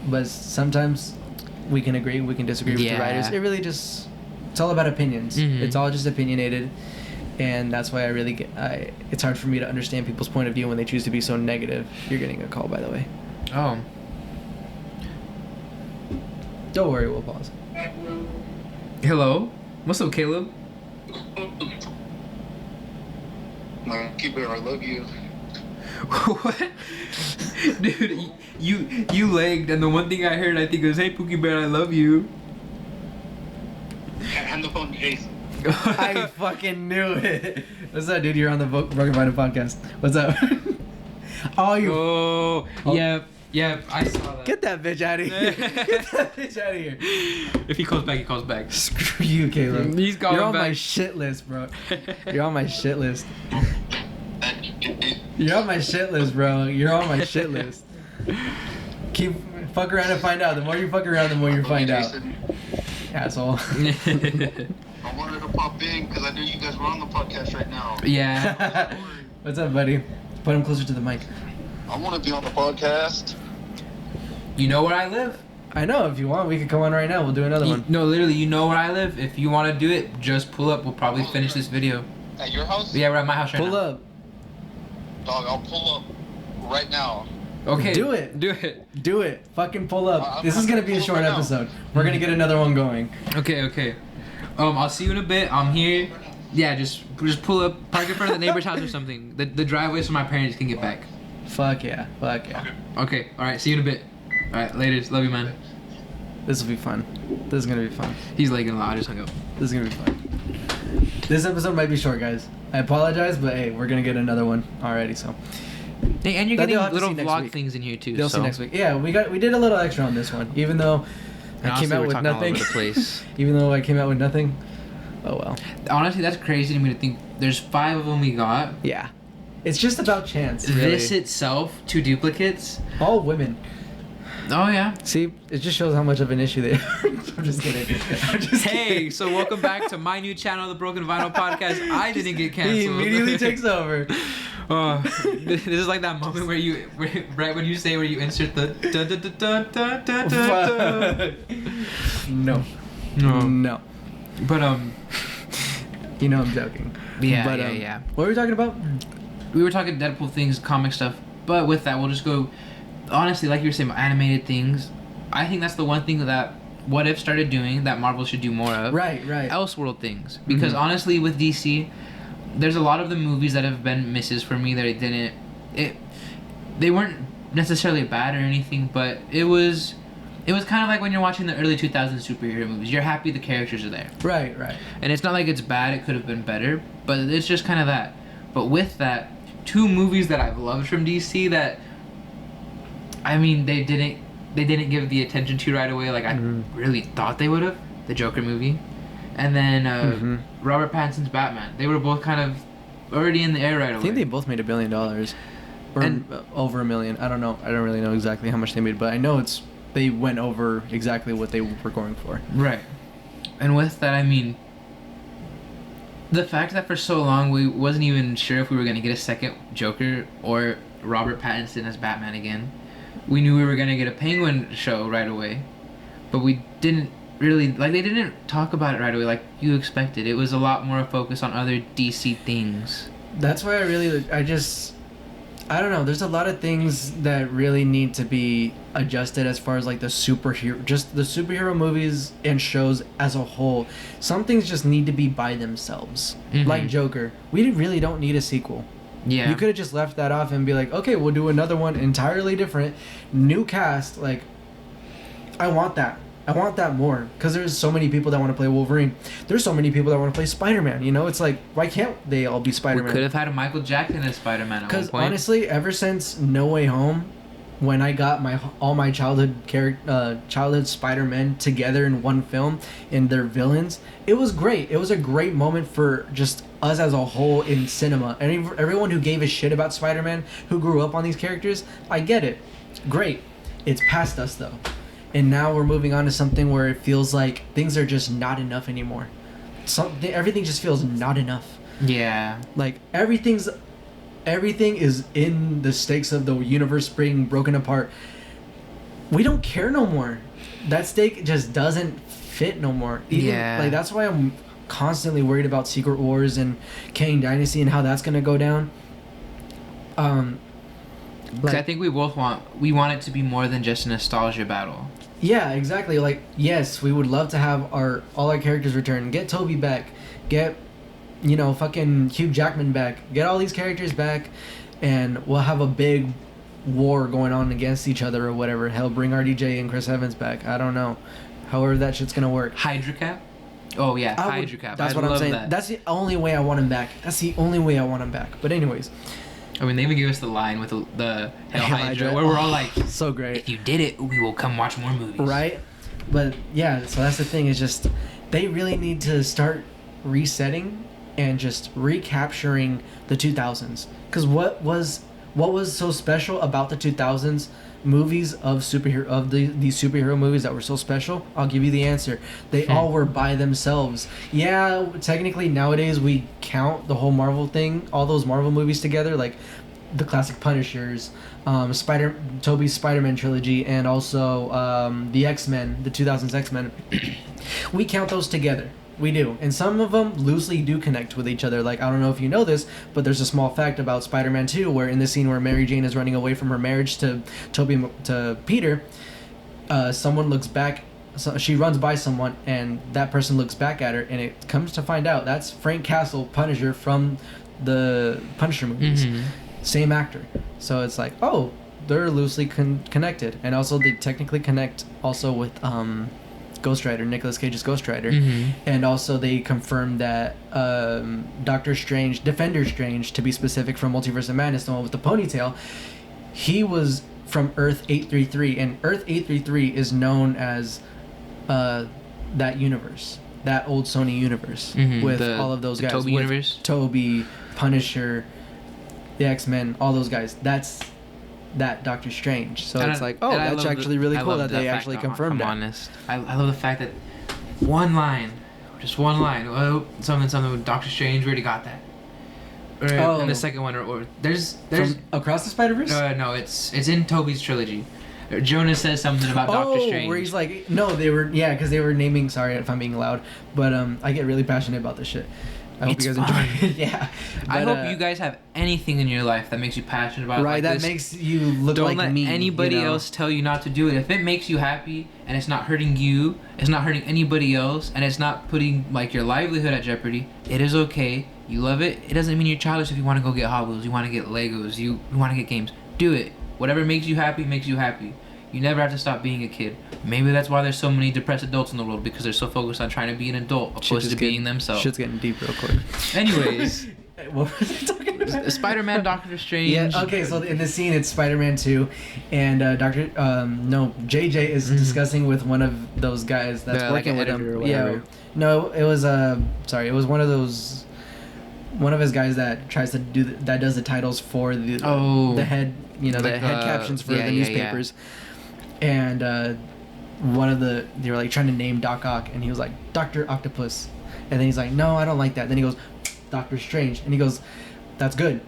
But sometimes we can agree, we can disagree with the writers. It really just, it's all about opinions. It's all just opinionated. And that's why it's hard for me to understand people's point of view when they choose to be so negative. You're getting a call, by the way.
Oh.
Don't worry, we'll pause.
Hello? What's up, Caleb?
Keep it, I love you.
What? Dude, you lagged, and the one thing I heard, I think, was, hey, Pookie Bear, I love you.
Hand the phone to Jason.
I fucking knew it. What's up, dude? You're on the Broken Vinyl podcast. What's up?
Yep, I saw that.
Get that bitch out of here. Get that bitch out of here.
If he calls back, he calls back.
Screw you, Caleb.
He's calling
You're on
back.
my shit list, bro. You're on my shit list. You're on my shit list, bro. You're on my shit list. Keep fuck around and find out. The more you fuck around, the more you find out. Asshole.
I wanted to pop in because I knew you guys were on the podcast right now.
Yeah.
What's up, buddy? Put him closer to the mic.
I want to be on the podcast.
You know where I live?
I know. If you want, we could come on right now. We'll do another one.
No, literally, you know where I live. If you want to do it, just pull up. We'll probably finish this video.
At your house?
Yeah, we're at my house right now.
Pull up.
Dog, I'll pull up right now.
Okay.
Do it.
Do it.
Do it. Fucking pull up. This is
I'm
gonna be a
pull up
short
right now.
episode. We're gonna get another one going.
Okay. I'll see you in a bit. I'm here. Yeah, just pull up, park in front of the neighbor's house or something. The driveway so my parents can get back.
Fuck yeah.
Okay. All right. See you in a bit. All right. Later. Love you, man.
This will be fun. This is gonna be fun.
He's lagging a lot. I just hung up.
This is gonna be fun. This episode might be short, guys. I apologize, but hey, we're gonna get another one already. So.
Hey, and you're
That
getting
they'll have to
little
see next
vlog
week.
things in here too.
They'll
so.
see next week. Yeah, we did a little extra on this one, even though I came
Honestly,
out
we're
with
talking all
nothing.
over the place.
Even though I came out with nothing. Oh well.
Honestly, that's crazy to me to think there's 5 of them we got.
Yeah. It's just about chance. Really.
This itself, 2 duplicates.
All women.
Oh yeah.
See, it just shows how much of an issue they are. I'm just kidding.
Hey, so welcome back to my new channel, the Broken Vinyl Podcast. I didn't get canceled.
He immediately takes over.
This is like that moment where right when you say where you insert the dun dun dun dun dun dun dun.
No.
But
You know I'm joking.
Yeah,
But,
yeah.
What were we talking about?
We were talking Deadpool things, comic stuff. But with that, we'll just go. Honestly, like you were saying, animated things. I think that's the one thing that What If started doing that Marvel should do more of.
Right.
Elseworld things. Because honestly, with DC, there's a lot of the movies that have been misses for me that it didn't. They weren't necessarily bad or anything, but it was It was kind of like when you're watching the early 2000s superhero movies. You're happy the characters are there.
Right.
And it's not like it's bad, it could have been better, but it's just kind of that. But with that, 2 movies that I've loved from DC that, I mean, they didn't give the attention to right away like I really thought they would have. The Joker movie. And then Robert Pattinson's Batman. They were both kind of already in the air right away.
I think they both made $1 billion. Or over $1 million. I don't know. I don't really know exactly how much they made, but I know they went over exactly what they were going for.
Right. And with that, I mean, the fact that for so long we wasn't even sure if we were going to get a second Joker or Robert Pattinson as Batman again. We knew we were going to get a Penguin show right away, but we didn't really, like, they didn't talk about it right away like you expected. It was a lot more focused on other DC things.
That's why I don't know. There's a lot of things that really need to be adjusted as far as like the superhero movies and shows as a whole. Some things just need to be by themselves. Like Joker, we really don't need a sequel.
Yeah.
You could have just left that off and be like, okay, we'll do another one entirely different, new cast. Like, I want that more, because there's so many people that want to play Wolverine. There's so many people that want to play Spider-Man. You know, it's like, why can't they all be Spider-Man?
We could have had a Michael Jackson as Spider-Man at one point.
Because honestly, ever since No Way Home, when I got all my childhood Spider-Men together in one film and their villains, it was great. It was a great moment for just us as a whole in cinema. And everyone who gave a shit about Spider-Man, who grew up on these characters, I get it. Great. It's past us though. And now we're moving on to something where it feels like things are just not enough anymore. Everything just feels not enough.
Yeah.
Like, everything is in the stakes of the universe being broken apart. We don't care no more. That stake just doesn't fit no more. Like, that's why I'm constantly worried about Secret Wars and Kang Dynasty and how that's gonna go down.
Because I think we both want it to be more than just a nostalgia battle.
Yeah, exactly. Like, yes, we would love to have all our characters return. Get Toby back. Get, fucking Hugh Jackman back. Get all these characters back, and we'll have a big war going on against each other or whatever. Hell, bring RDJ and Chris Evans back. I don't know. However that shit's gonna work.
Hydra Cap? Oh, yeah, Hydra Cap.
That's what I'm saying. That's the only way I want him back. But anyways.
I mean, they even gave us the line with the Hail Hydra, where we're all like,
so great.
If you did it, we will come watch more movies.
Right? But yeah, so that's the thing, is just, they really need to start resetting and just recapturing the 2000s. Because what was so special about the 2000s movies these superhero movies that were so special? I'll give you the answer. They all were by themselves. Yeah, technically nowadays we count the whole Marvel thing, all those Marvel movies together, like the classic Punishers, Tobey's Spider-Man trilogy, and also the X-Men, the 2000s X-Men. We count those together. We do. And some of them loosely do connect with each other. Like, I don't know if you know this, but there's a small fact about Spider-Man 2 where in the scene where Mary Jane is running away from her marriage to Peter, someone looks back, so she runs by someone, and that person looks back at her, and it comes to find out that's Frank Castle, Punisher from the Punisher movies. Same actor. So it's like, oh, they're loosely connected. And also they technically connect also with Ghost Rider, Nicolas Cage's Ghost Rider. And also they confirmed that Defender Strange, to be specific, from Multiverse of Madness, the one with the ponytail, he was from Earth 833, and Earth 833 is known as that universe, that old Sony universe, with all of those guys.
Toby universe?
Toby, Punisher, the X-Men, all those guys. That's that Doctor Strange. So it's like, oh, that's actually really cool that they actually confirmed that.
I'm honest. I love the fact that just one line, oh, something with Doctor Strange, we already got that. And the second one, or there's
from Across the Spider-Verse?
No, it's in Toby's trilogy. Jonas says something about Doctor Strange.
Where he's like, no, because they were naming, sorry if I'm being loud, but I get really passionate about this shit. I hope you guys enjoy it. Yeah.
I hope you guys have anything in your life that makes you passionate about it.
Right, that makes you look like me.
Don't let anybody else tell you not to do it. If it makes you happy and it's not hurting you, it's not hurting anybody else, and it's not putting like your livelihood at jeopardy, it is okay. You love it. It doesn't mean you're childish if you want to go get Hot Wheels, you want to get Legos, you want to get games. Do it. Whatever makes you happy makes you happy. You never have to stop being a kid. Maybe that's why there's so many depressed adults in the world, because they're so focused on trying to be an adult opposed to being themselves.
Shit's getting deep real quick.
Anyways,
what was I talking about?
Spider-Man, Doctor Strange.
Yeah. Okay. So in the scene, it's Spider-Man 2, and JJ is discussing with one of those guys that's working with him.
Or whatever.
Yeah. No, it was it was one of his guys that tries to that does the titles for the head, the head captions for the newspapers. And they were like trying to name Doc Ock, and he was like Dr. Octopus, and then he's like, no, I don't like that. Then he goes Doctor Strange, and he goes, that's good,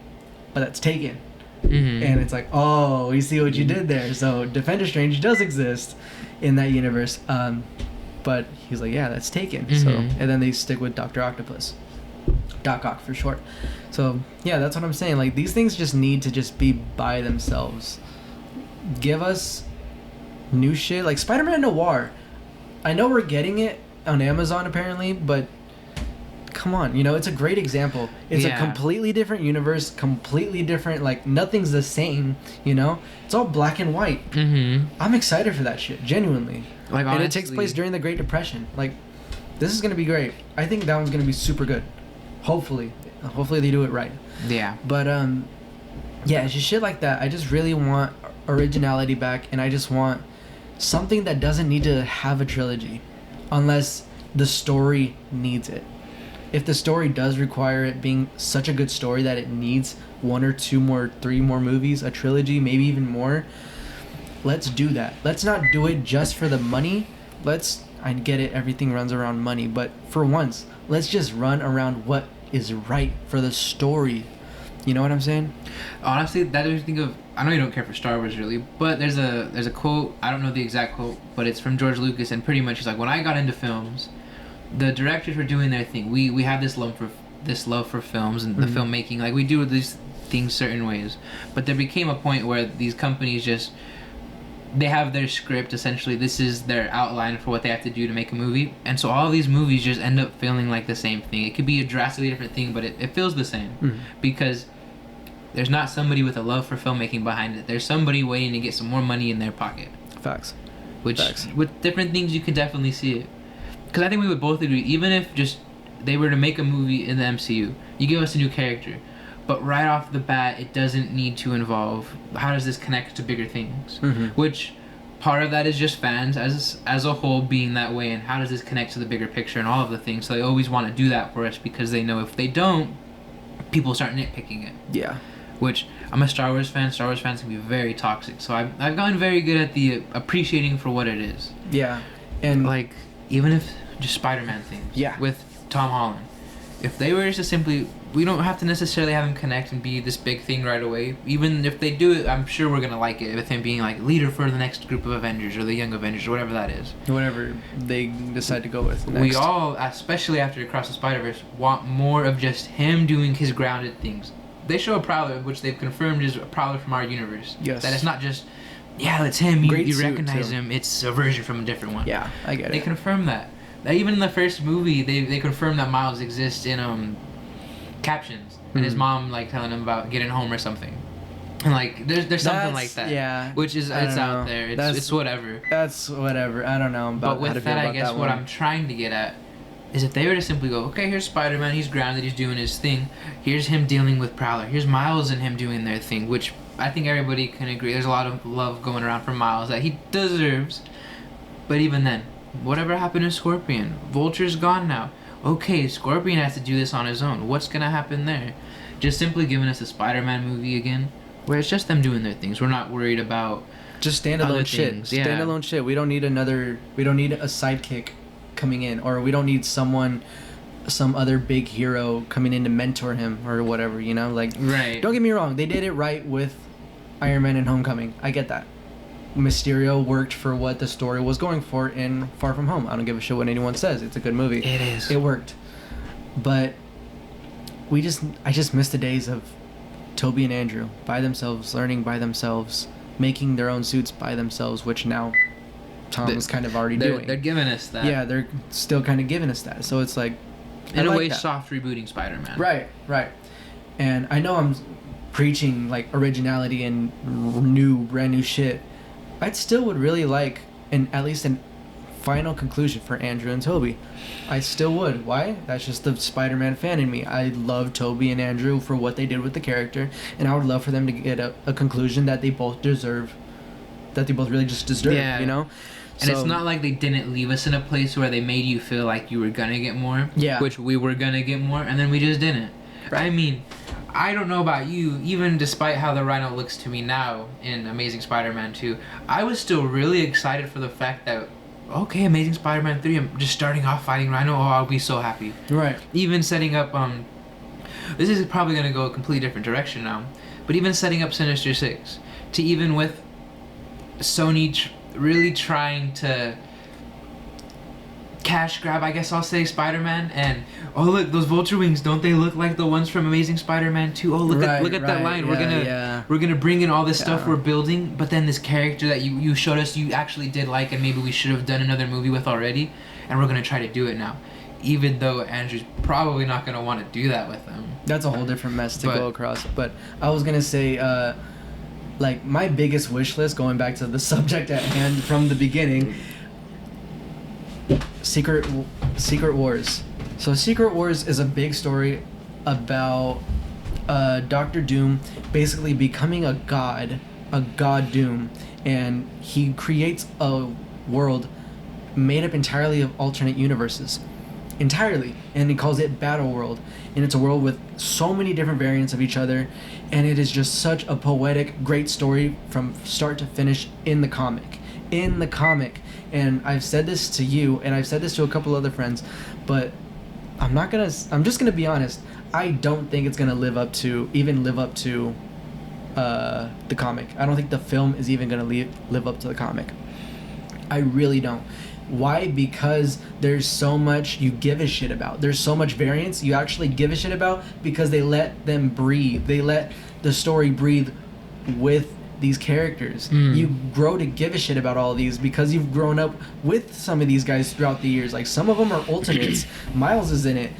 but that's taken.
Mm-hmm.
And it's like, oh, you see what you did there. So Defender Strange does exist in that universe, but he's like, yeah, that's taken.
Mm-hmm.
So and then they stick with Dr. Octopus, Doc Ock for short. So yeah, that's what I'm saying. Like, these things just need to just be by themselves. Give us new shit like Spider-Man Noir. I know we're getting it on Amazon apparently, but come on, it's a great example. It's a completely different universe, completely different, like, nothing's the same, it's all black and white.
Mm-hmm.
I'm excited for that shit, genuinely.
Like, honestly,
and it takes place during the Great Depression. Like, this is gonna be great. I think that one's gonna be super good. Hopefully they do it right.
Yeah.
But yeah, it's just shit like that. I just really want originality back, and I just want something that doesn't need to have a trilogy unless the story needs it. If the story does require it being such a good story that it needs 1 or 2 more, 3 more movies, a trilogy, maybe even more, let's do that. Let's not do it just for the money. I get it, everything runs around money, but for once, let's just run around what is right for the story. You know what I'm saying?
Honestly, that makes me think of, I know you don't care for Star Wars really, but there's a quote, I don't know the exact quote, but it's from George Lucas, and pretty much he's like, when I got into films, the directors were doing their thing. We have this love for films and the filmmaking. Like, we do these things certain ways, but there became a point where these companies they have their script, essentially. This is their outline for what they have to do to make a movie, and so all of these movies just end up feeling like the same thing. It could be a drastically different thing, but it feels the same because there's not somebody with a love for filmmaking behind it. There's somebody waiting to get some more money in their pocket.
Facts.
With different things, you could definitely see it. Because I think we would both agree, even if just they were to make a movie in the MCU, you give us a new character, but right off the bat, it doesn't need to involve, how does this connect to bigger things? Which part of that is just fans as a whole being that way, and how does this connect to the bigger picture and all of the things. So they always want to do that for us because they know if they don't, people start nitpicking it.
Yeah.
Which, I'm a Star Wars fan. Star Wars fans can be very toxic. So I've gotten very good at the appreciating for what it is.
Yeah. And
like, even if just Spider-Man things.
Yeah.
With Tom Holland. If they were just simply, we don't have to necessarily have him connect and be this big thing right away. Even if they do it, I'm sure we're going to like it with him being like leader for the next group of Avengers or the Young Avengers or whatever that is.
Whatever they decide to go with next.
We all, especially after Across the Spider-Verse, want more of just him doing his grounded things. They show a Prowler, which they've confirmed is a Prowler from our universe.
Yes.
That it's not just, yeah, it's him, you recognize
too.
him, it's a version from a different one.
Yeah, I get it.
They confirmed that. Even in the first movie, they confirmed that Miles exists in captions, and his mom like telling him about getting home or something, and like there's something like that.
Yeah,
which is it's out there. It's whatever.
That's whatever. I don't know about.
But with that, I guess what I'm trying to get at is if they were to simply go, okay, here's Spider-Man, he's grounded, he's doing his thing. Here's him dealing with Prowler. Here's Miles and him doing their thing, which I think everybody can agree. There's a lot of love going around for Miles that he deserves, but even then. Whatever happened to Scorpion? Vulture's gone now. Okay, Scorpion has to do this on his own. What's gonna happen there? Just simply giving us a Spider-Man movie again, where it's just them doing their things. We're not worried about
just standalone shit.
Yeah.
Standalone shit. We don't need a sidekick coming in, or we don't need some other big hero coming in to mentor him or whatever. Like,
right.
Don't get me wrong. They did it right with Iron Man and Homecoming. I get that. Mysterio worked for what the story was going for in Far From Home. I don't give a shit what anyone says. It's a good movie.
It is.
It worked. But I just miss the days of Toby and Andrew by themselves, learning by themselves, making their own suits by themselves, which now Tom's kind of already doing.
They're giving us that.
Yeah, they're still kind of giving us that. So it's like,
in a way, soft rebooting Spider-Man.
Right. And I know I'm preaching like originality and brand new shit. I still would really like at least an final conclusion for Andrew and Toby. I still would. Why? That's just the Spider-Man fan in me. I love Toby and Andrew for what they did with the character, and I would love for them to get a conclusion that they both deserve, that they both really just deserve, you know?
And it's not like they didn't leave us in a place where they made you feel like you were gonna get more, which we were gonna get more, and then we just didn't. Right. I mean, I don't know about you, even despite how the Rhino looks to me now in Amazing Spider-Man 2, I was still really excited for the fact that, okay, Amazing Spider-Man 3, I'm just starting off fighting Rhino, I'll be so happy.
Right.
Even setting up, this is probably going to go a completely different direction now, but even setting up Sinister Six, to even with Sony really trying to cash grab, I guess I'll say, Spider-Man, and oh look, those vulture wings, don't they look like the ones from Amazing Spider-Man 2? Oh look at that line. We're gonna bring in all this stuff we're building, but then this character that you showed us you actually did like, and maybe we should have done another movie with already, and we're gonna try to do it now, even though Andrew's probably not gonna want to do that with them. That's
a whole different mess to go across. But I was gonna say, like, my biggest wish list, going back to the subject at hand from the beginning, Secret Wars. So Secret Wars is a big story about Doctor Doom basically becoming a god Doom, and he creates a world made up entirely of alternate universes. Entirely. And he calls it Battle World. And it's a world with so many different variants of each other, and it is just such a poetic, great story from start to finish in the comic. And I've said this to you, and I've said this to a couple other friends, but I'm just gonna be honest. I don't think it's gonna live up to the comic. I don't think the film is even gonna live up to the comic. I really don't. Why? Because there's so much you give a shit about. There's so much variance you actually give a shit about, because they let them breathe. They let the story breathe with these characters. You grow to give a shit about all of these because you've grown up with some of these guys throughout the years. Like, some of them are Ultimates. Miles is in it.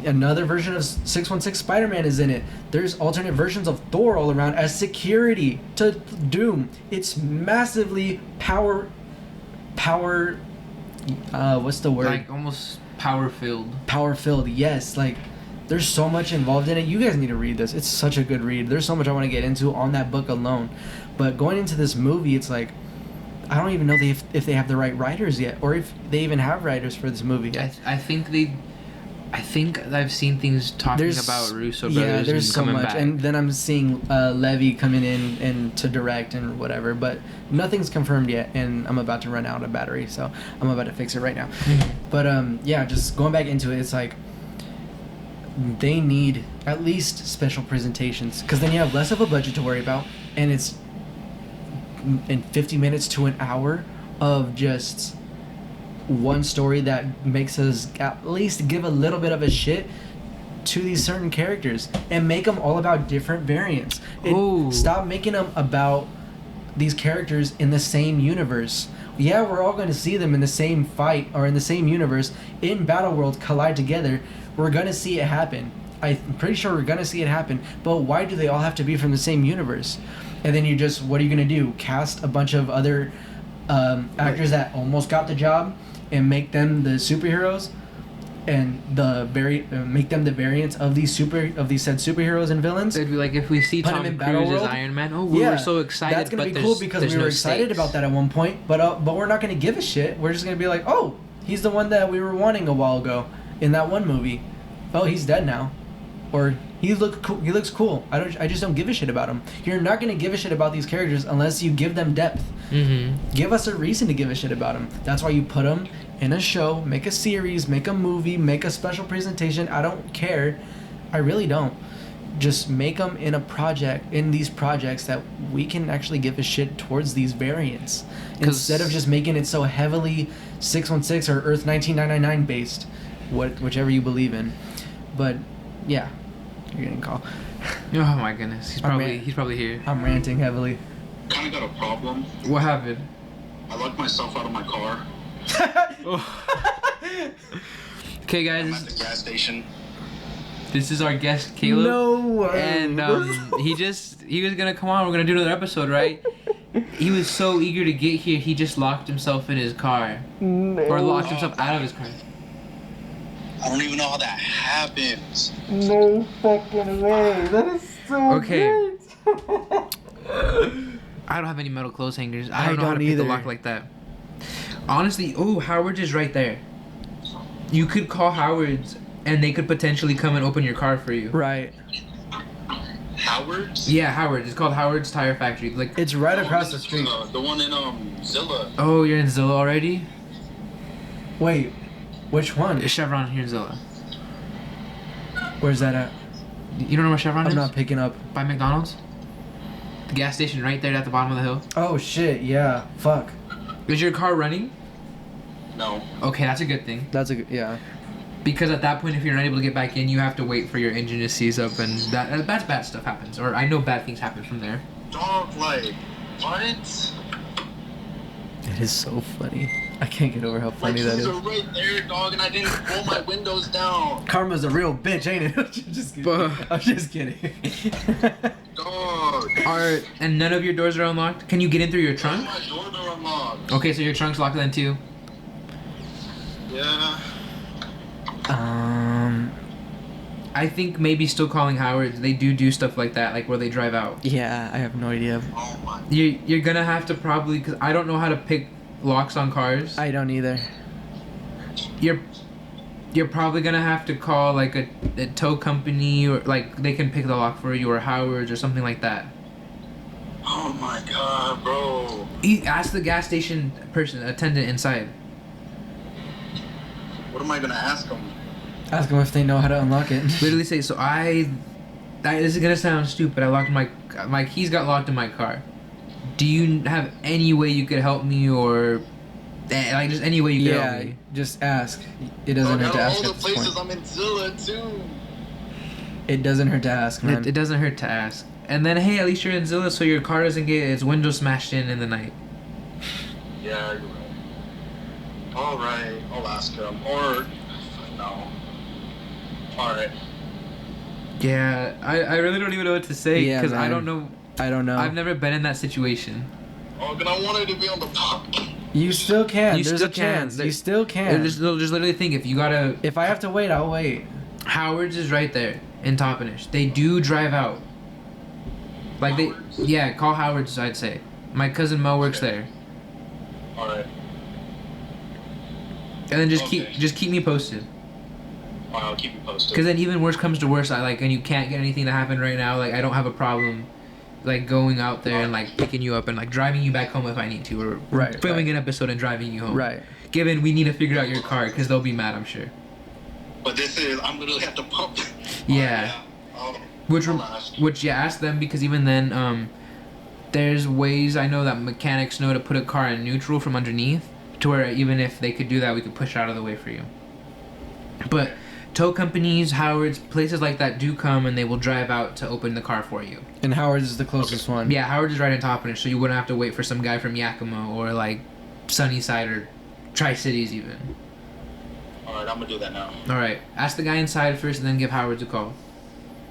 Another version of 616 Spider-Man is in it. There's alternate versions of Thor all around as security to Doom. It's massively power what's the word?
Like, almost
power-filled, yes. Like, there's so much involved in it. You guys need to read this. It's such a good read. There's so much I want to get into on that book alone. But going into this movie, it's like, I don't even know if they have the right writers yet, or if they even have writers for this movie.
I think I've seen things talking about Russo brothers.
Yeah, there's so much, and then I'm seeing Levy coming in and to direct and whatever, but nothing's confirmed yet, and I'm about to run out of battery, so I'm about to fix it right now. But yeah, just going back into it, it's like they need at least special presentations, because then you have less of a budget to worry about, and it's in 50 minutes to an hour of just one story that makes us at least give a little bit of a shit to these certain characters, and make them all about different variants. Stop making them about these characters in the same universe. Yeah, we're all going to see them in the same fight or in the same universe in Battle World collide together. We're going to see it happen. I'm pretty sure we're going to see it happen. But why do they all have to be from the same universe? And then what are you going to do? Cast a bunch of other actors that almost got the job and make them the superheroes, and make them the variants of these said superheroes and villains.
It'd be like if we see Tom Cruise as Iron Man. We were so excited.
That's gonna be cool because we were excited about that at one point. But we're not gonna give a shit. We're just gonna be like, oh, he's the one that we were wanting a while ago in that one movie. Oh, he's dead now, or he looks cool. I just don't give a shit about him. You're not gonna give a shit about these characters unless you give them depth. Give us a reason to give a shit about them. That's why you put them in a show, make a series, make a movie, make a special presentation. I don't care. I really don't. Just make them in these projects that we can actually give a shit towards these variants, instead of just making it so heavily 616 or Earth 1999 based, whichever you believe in. But yeah, you're getting a call.
Oh my goodness, he's probably here.
I'm ranting heavily.
Kind of got a problem.
What happened?
I locked myself out of my car.
Okay, guys.
I'm at the gas station.
This is our guest, Caleb.
No way.
And he was gonna come on. We're gonna do another episode, right? He was so eager to get here, he just locked himself in his car.
No.
Or locked himself out of his car.
I don't even know how that happens.
No fucking way. That is so
Okay.
great.
I don't have any metal clothes hangers.
I
I don't know how to
don't
pick the
either.
lock like that. Honestly, Howard's is right there. You could call Howard's and they could potentially come and open your car for you.
Right.
Howard's?
Yeah, Howard's. It's called Howard's Tire Factory. Like,
It's right across the street.
The one in Zilla.
oh, you're in Zilla already?
Wait, which one?
It's Chevron here in Zilla.
Where's that at?
You don't know where Chevron
I'm
is?
not picking up.
By McDonald's? The gas station right there at the bottom of the hill.
Oh shit, yeah. Fuck.
Is your car running?
No.
Okay, that's a good thing.
That's a good, yeah.
Because at that point, if you're not able to get back in, you have to wait for your engine to seize up, and that's bad stuff happens. Or I know bad things happen from there.
Dog, like, what?
It is so funny. I can't get over how
Like,
funny that
keys
is.
are right there, dog, and I didn't roll my windows down.
Karma's a real bitch, ain't it? I'm just kidding.
But-
I'm just kidding.
Dog.
And none of your doors are unlocked? Can you get in through your trunk?
My doors are unlocked.
Okay, so your trunk's locked then too.
Yeah.
I think maybe still calling Howard's. They do stuff like that, like where they drive out.
Yeah, I have no idea.
Oh my.
You're gonna have to probably, because I don't know how to pick locks on cars.
I don't either.
You're probably gonna have to call like a tow company, or like they can pick the lock for you, or Howard's or something like that.
Oh my god, bro.
Ask the gas station attendant inside.
What am I gonna ask them?
Ask them if they know how to unlock it.
Literally say, so this is gonna sound stupid. I locked my keys got locked in my car. Do you have any way you could help me, or like just any way you could help
Yeah,
me?
just ask. It doesn't hurt to ask
all
at
the
this
places
point.
I'm in Zilla too.
It doesn't hurt to ask, man.
It doesn't hurt to ask. And then hey, at least you're in Zilla, so your car doesn't get its window smashed in the night.
Yeah, you're right. Alright, I'll ask him. Or, no. Alright.
Yeah, I really don't even know what to say,
Yeah,
because I
man.
don't know.
I don't know.
I've never been in that situation.
Oh, but I wanted to be on the podcast.
You still can.
You
There's
still
a chance.
can.
You still can.
Just literally think, if you gotta.
If I have to wait, I'll wait.
Howard's is right there in Toppenish. They do drive out. Like
Howard's?
yeah, call Howard's. I'd say. My cousin Mo works there,
Alright.
and then just
Okay.
keep me posted.
Alright, I'll keep you posted.
Cause then even worse comes to worse, and you can't get anything to happen right now. Like I don't have a problem, like going out there and like picking you up and like driving you back home if I need to, or
Right,
filming
right.
an episode and driving you home.
Right.
Given we need to figure out your car, cause they'll be mad, I'm sure.
But this is, I'm literally at the pump.
Yeah.
I'll ask.
Which ask them, because even then, there's ways I know that mechanics know to put a car in neutral from underneath, to where even if they could do that, we could push it out of the way for you. But tow companies, Howard's, places like that do come and they will drive out to open the car for you.
And Howard's is the closest one.
Yeah, Howard's is right on top of it, so you wouldn't have to wait for some guy from Yakima or like Sunnyside or Tri-Cities even.
Alright, I'm gonna do that now.
Alright, ask the guy inside first and then give Howard's a call.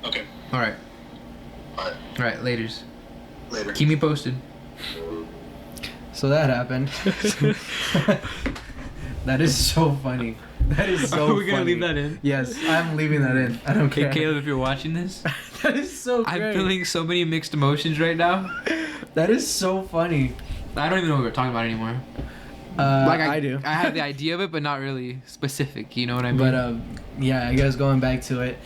Okay.
Alright,
Alright.
alright, laters.
Later.
Keep me posted.
So that happened. That is so funny. That is so
Are we gonna
funny.
leave that in?
Yes, I'm leaving that in. I don't
Hey
care.
Caleb, if you're watching this,
That is so great.
I'm feeling so many mixed emotions right now.
That is so funny.
I don't even know what we're talking about anymore.
I do.
I have the idea of it, but not really specific. You know what I mean?
But yeah, I guess going back to it,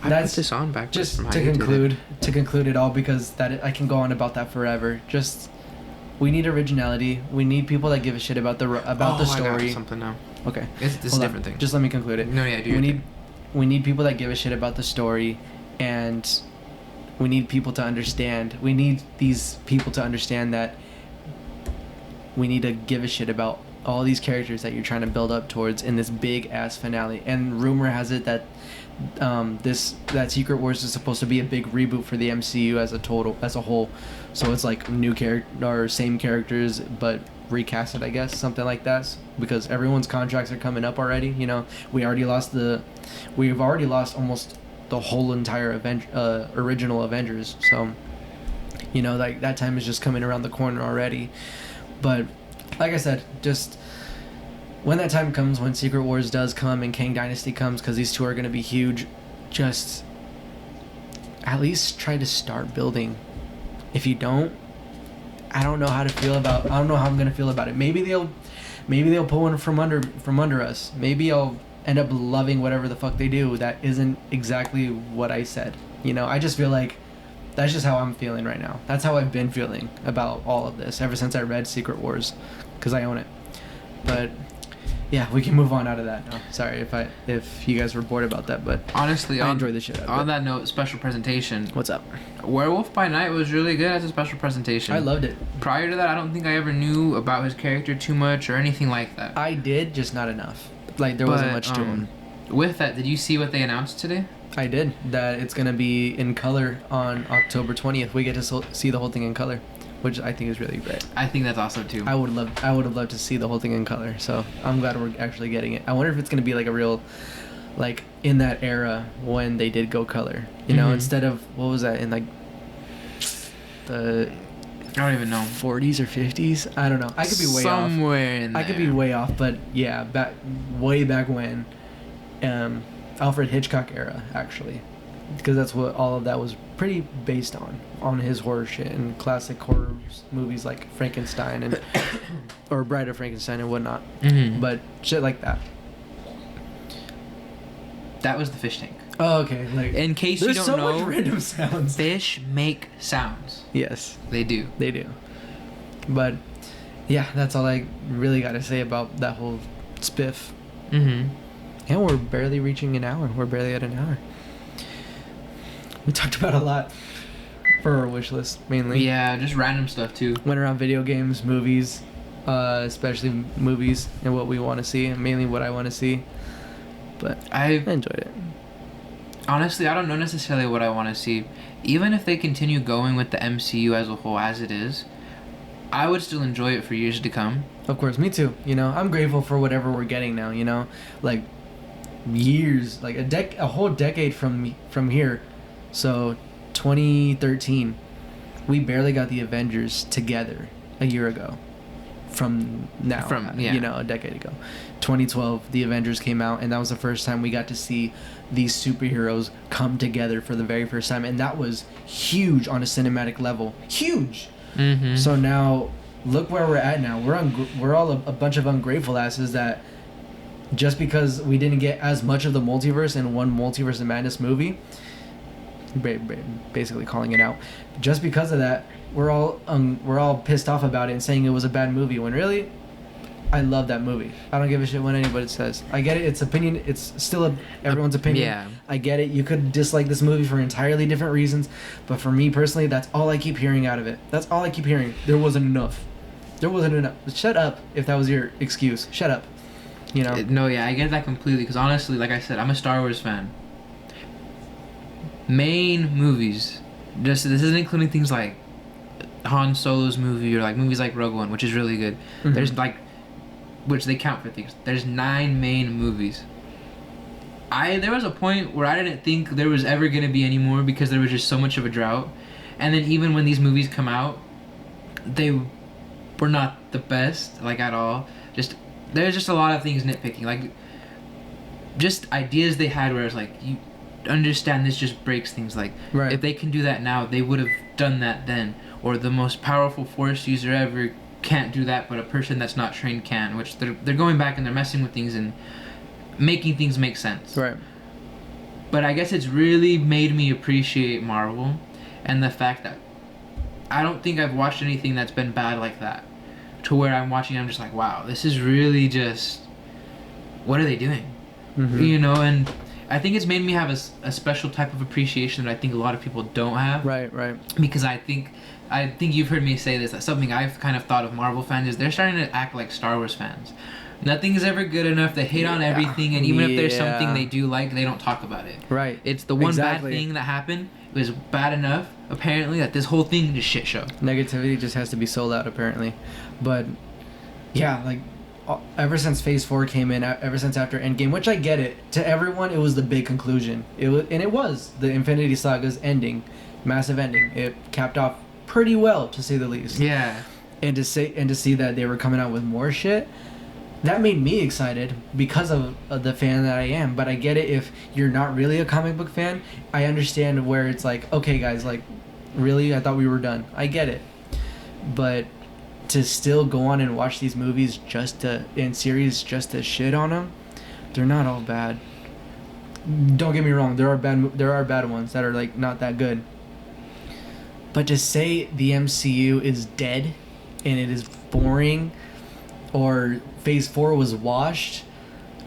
I
that's
put this on back
just
from how
to
you did it.
conclude it all, because I can go on about that forever. Just we need originality. We need people that give a shit about the
Oh,
the
I got
story.
something now.
Okay,
This is
hold
a
on.
different thing.
Just let me conclude it.
No, yeah, do your thing.
We need people that give a shit about the story, and we need people to understand. We need these people to understand that we need to give a shit about all these characters that you're trying to build up towards in this big ass finale. And rumor has it that that Secret Wars is supposed to be a big reboot for the MCU as a whole. So it's like new character or same characters but recasted, I guess, something like that, because everyone's contracts are coming up already. You know, we've already lost almost the whole entire original Avengers. So You know, like that time is just coming around the corner already. But like I said, just when that time comes, when Secret Wars does come and Kang Dynasty comes, because these two are going to be huge, just at least try to start building. If you don't, I don't know how to feel about. I don't know how I'm going to feel about it. Maybe they'll pull one from under us. Maybe I'll end up loving whatever the fuck they do. That isn't exactly what I said. You know, I just feel like that's just how I'm feeling right now. That's how I've been feeling about all of this ever since I read Secret Wars, because I own it. But yeah, we can move on out of that now. Sorry if you guys were bored about that, but
honestly,
I enjoyed the shit out of it.
On that note, special presentation.
What's up?
Werewolf by Night was really good as a special presentation.
I loved it.
Prior to that, I don't think I ever knew about his character too much or anything like that.
I did, just not enough. Like, there wasn't much to him.
With that, did you see what they announced today?
I did. That it's going to be in color on October 20th. We get to see the whole thing in color, which I think is really great.
I think that's awesome too.
I would have loved to see the whole thing in color. So I'm glad we're actually getting it. I wonder if it's going to be like a real, like in that era when they did go color. You know, instead of, what was that, in like the
I don't even know.
40s or 50s? I don't know. I could be way off.
Somewhere in there.
I could be way off, but yeah, way back when, Alfred Hitchcock era, actually, because that's what all of that was pretty based on his horror shit and classic horror movies like Frankenstein and or Bride of Frankenstein and whatnot. But shit like that.
That was the fish tank.
Oh, okay. Like,
in case you don't know,
there's so much random sounds.
Fish make sounds.
Yes,
they do.
They do. But yeah, that's all I really got to say about that whole spiff. And we're barely reaching an hour. We're barely at an hour. We talked about a lot for our wish list, mainly.
Yeah, just random stuff too.
Went around video games, movies, especially movies and what we want to see, and mainly what I want to see. But I enjoyed it.
Honestly, I don't know necessarily what I want to see. Even if they continue going with the MCU as a whole as it is, I would still enjoy it for years to come.
Of course, me too. You know, I'm grateful for whatever we're getting now, you know? Like, years, like a whole decade from here. So 2013, we barely got the Avengers together a year ago from now, you know, a decade ago. 2012, the Avengers came out, and that was the first time we got to see these superheroes come together for the very first time, and that was huge on a cinematic level. Huge. So now look where we're at now. We're all a bunch of ungrateful asses that just because we didn't get as much of the multiverse in one Multiverse of Madness movie, basically calling it out, just because of that, we're all pissed off about it and saying it was a bad movie, when really, I love that movie. I don't give a shit what anybody says. I get it. It's opinion. It's still everyone's opinion.
Yeah.
I get it. You could dislike this movie for entirely different reasons, but for me personally, that's all I keep hearing out of it. That's all I keep hearing. There wasn't enough. Shut up if that was your excuse. Shut up. You know?
No, yeah, I get that completely, because honestly, like I said, I'm a Star Wars fan. Main movies, this isn't including things like Han Solo's movie or like movies like Rogue One, which is really good. There's like, which they count for things. There's 9 main movies. There was a point where I didn't think there was ever gonna be any more because there was just so much of a drought. And then even when these movies come out, they were not the best, like at all. There's just a lot of things nitpicking, like just ideas they had where it's like, you understand this just breaks things. Like,
right.
If they can do that now, they would have done that then. Or the most powerful force user ever can't do that, but a person that's not trained can. Which they're going back and they're messing with things and making things make sense.
Right.
But I guess it's really made me appreciate Marvel and the fact that I don't think I've watched anything that's been bad like that. To where I'm watching, I'm just like, wow, this is really just, what are they doing? You know, and I think it's made me have a special type of appreciation that I think a lot of people don't have.
Right.
Because I think you've heard me say this, that something I've kind of thought of Marvel fans is they're starting to act like Star Wars fans. Nothing is ever good enough. They hate on everything, and even if there's something they do like, they don't talk about it.
Right.
It's the one bad thing that happened. It was bad enough, apparently, that this whole thing is a shit show.
Negativity just has to be sold out, apparently. But yeah, like ever since Phase 4 came in, ever since after Endgame, which I get it, to everyone it was the big conclusion. It was the Infinity Saga's ending, massive ending. It capped off pretty well, to say the least.
Yeah.
And to see that they were coming out with more shit, that made me excited because of the fan that I am. But I get it if you're not really a comic book fan. I understand where it's like, okay, guys, like, really? I thought we were done. I get it. But to still go on and watch these movies and series just to shit on them, they're not all bad. Don't get me wrong. There are bad ones that are like not that good. But to say the MCU is dead and it is boring, or Phase 4 was washed,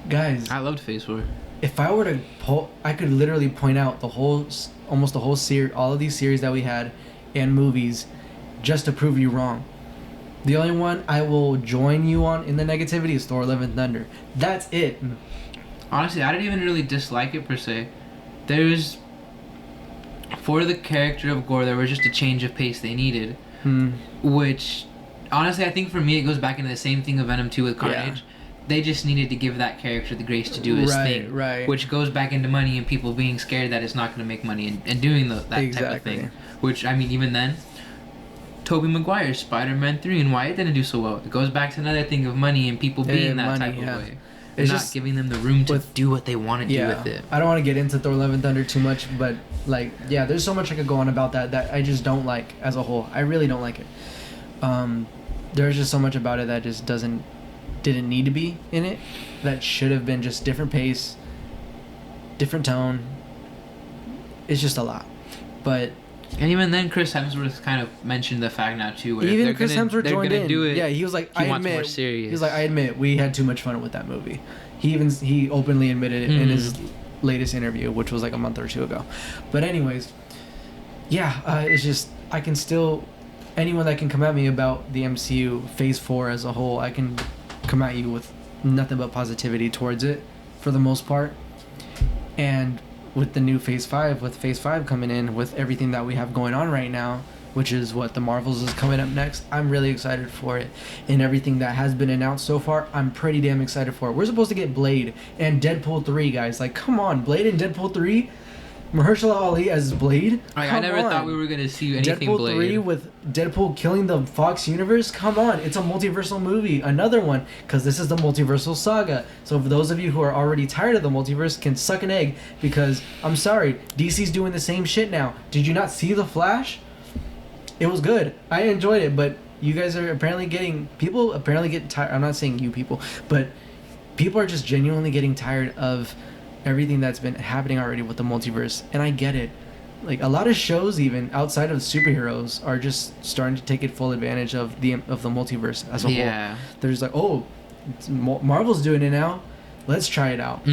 guys.
I loved Phase 4.
If I were to I could literally point out almost the whole series, all of these series that we had, and movies, just to prove you wrong. The only one I will join you on in the negativity is Thor: Love and Thunder. That's it.
Honestly, I didn't even really dislike it per se. For the character of Gore, there was just a change of pace they needed. Which, honestly, I think for me it goes back into the same thing of Venom 2 with Carnage. Yeah. They just needed to give that character the grace to do his thing.
Right.
Which goes back into money and people being scared that it's not going to make money and doing that type of thing. Which, I mean, even then, Tobey Maguire's Spider-Man 3 and why it didn't do so well. It goes back to another thing of money and people being that type of way. And it's not just giving them the room to do what they want to do with it.
I don't want to get into Thor: Love and Thunder too much, but like, yeah, there's so much I could go on about that I just don't like as a whole. I really don't like it. There's just so much about it that just didn't need to be in it. That should have been just different pace, different tone. It's just a lot, but.
And even then, Chris Hemsworth kind of mentioned the fact now too. Where
even Chris Hemsworth joined in.
Do it,
yeah, he was like,
he wants more serious.
He was like, I admit we had too much fun with that movie. He openly admitted it in his latest interview, which was like a month or two ago. But anyways, yeah, it's just I can still anyone that can come at me about the MCU Phase 4 as a whole, I can come at you with nothing but positivity towards it for the most part. And with the new Phase 5, with Phase 5 coming in, with everything that we have going on right now, which is what the Marvels is coming up next, I'm really excited for it. And everything that has been announced so far, I'm pretty damn excited for it. We're supposed to get Blade and Deadpool 3, guys. Like, come on, Blade and Deadpool 3? Mahershala Ali as Blade?
I never thought we were going to see anything
Deadpool
Blade.
3 with Deadpool killing the Fox universe? Come on, it's a multiversal movie. Another one, because this is the multiversal saga. So for those of you who are already tired of the multiverse can suck an egg, because, I'm sorry, DC's doing the same shit now. Did you not see The Flash? It was good. I enjoyed it, but you guys are people apparently get tired. I'm not saying you people, but people are just genuinely getting tired of everything that's been happening already with the multiverse, and I get it. Like, a lot of shows even outside of superheroes are just starting to take it full advantage of the multiverse as a whole. They're just like, oh, Marvel's doing it now, let's try it out.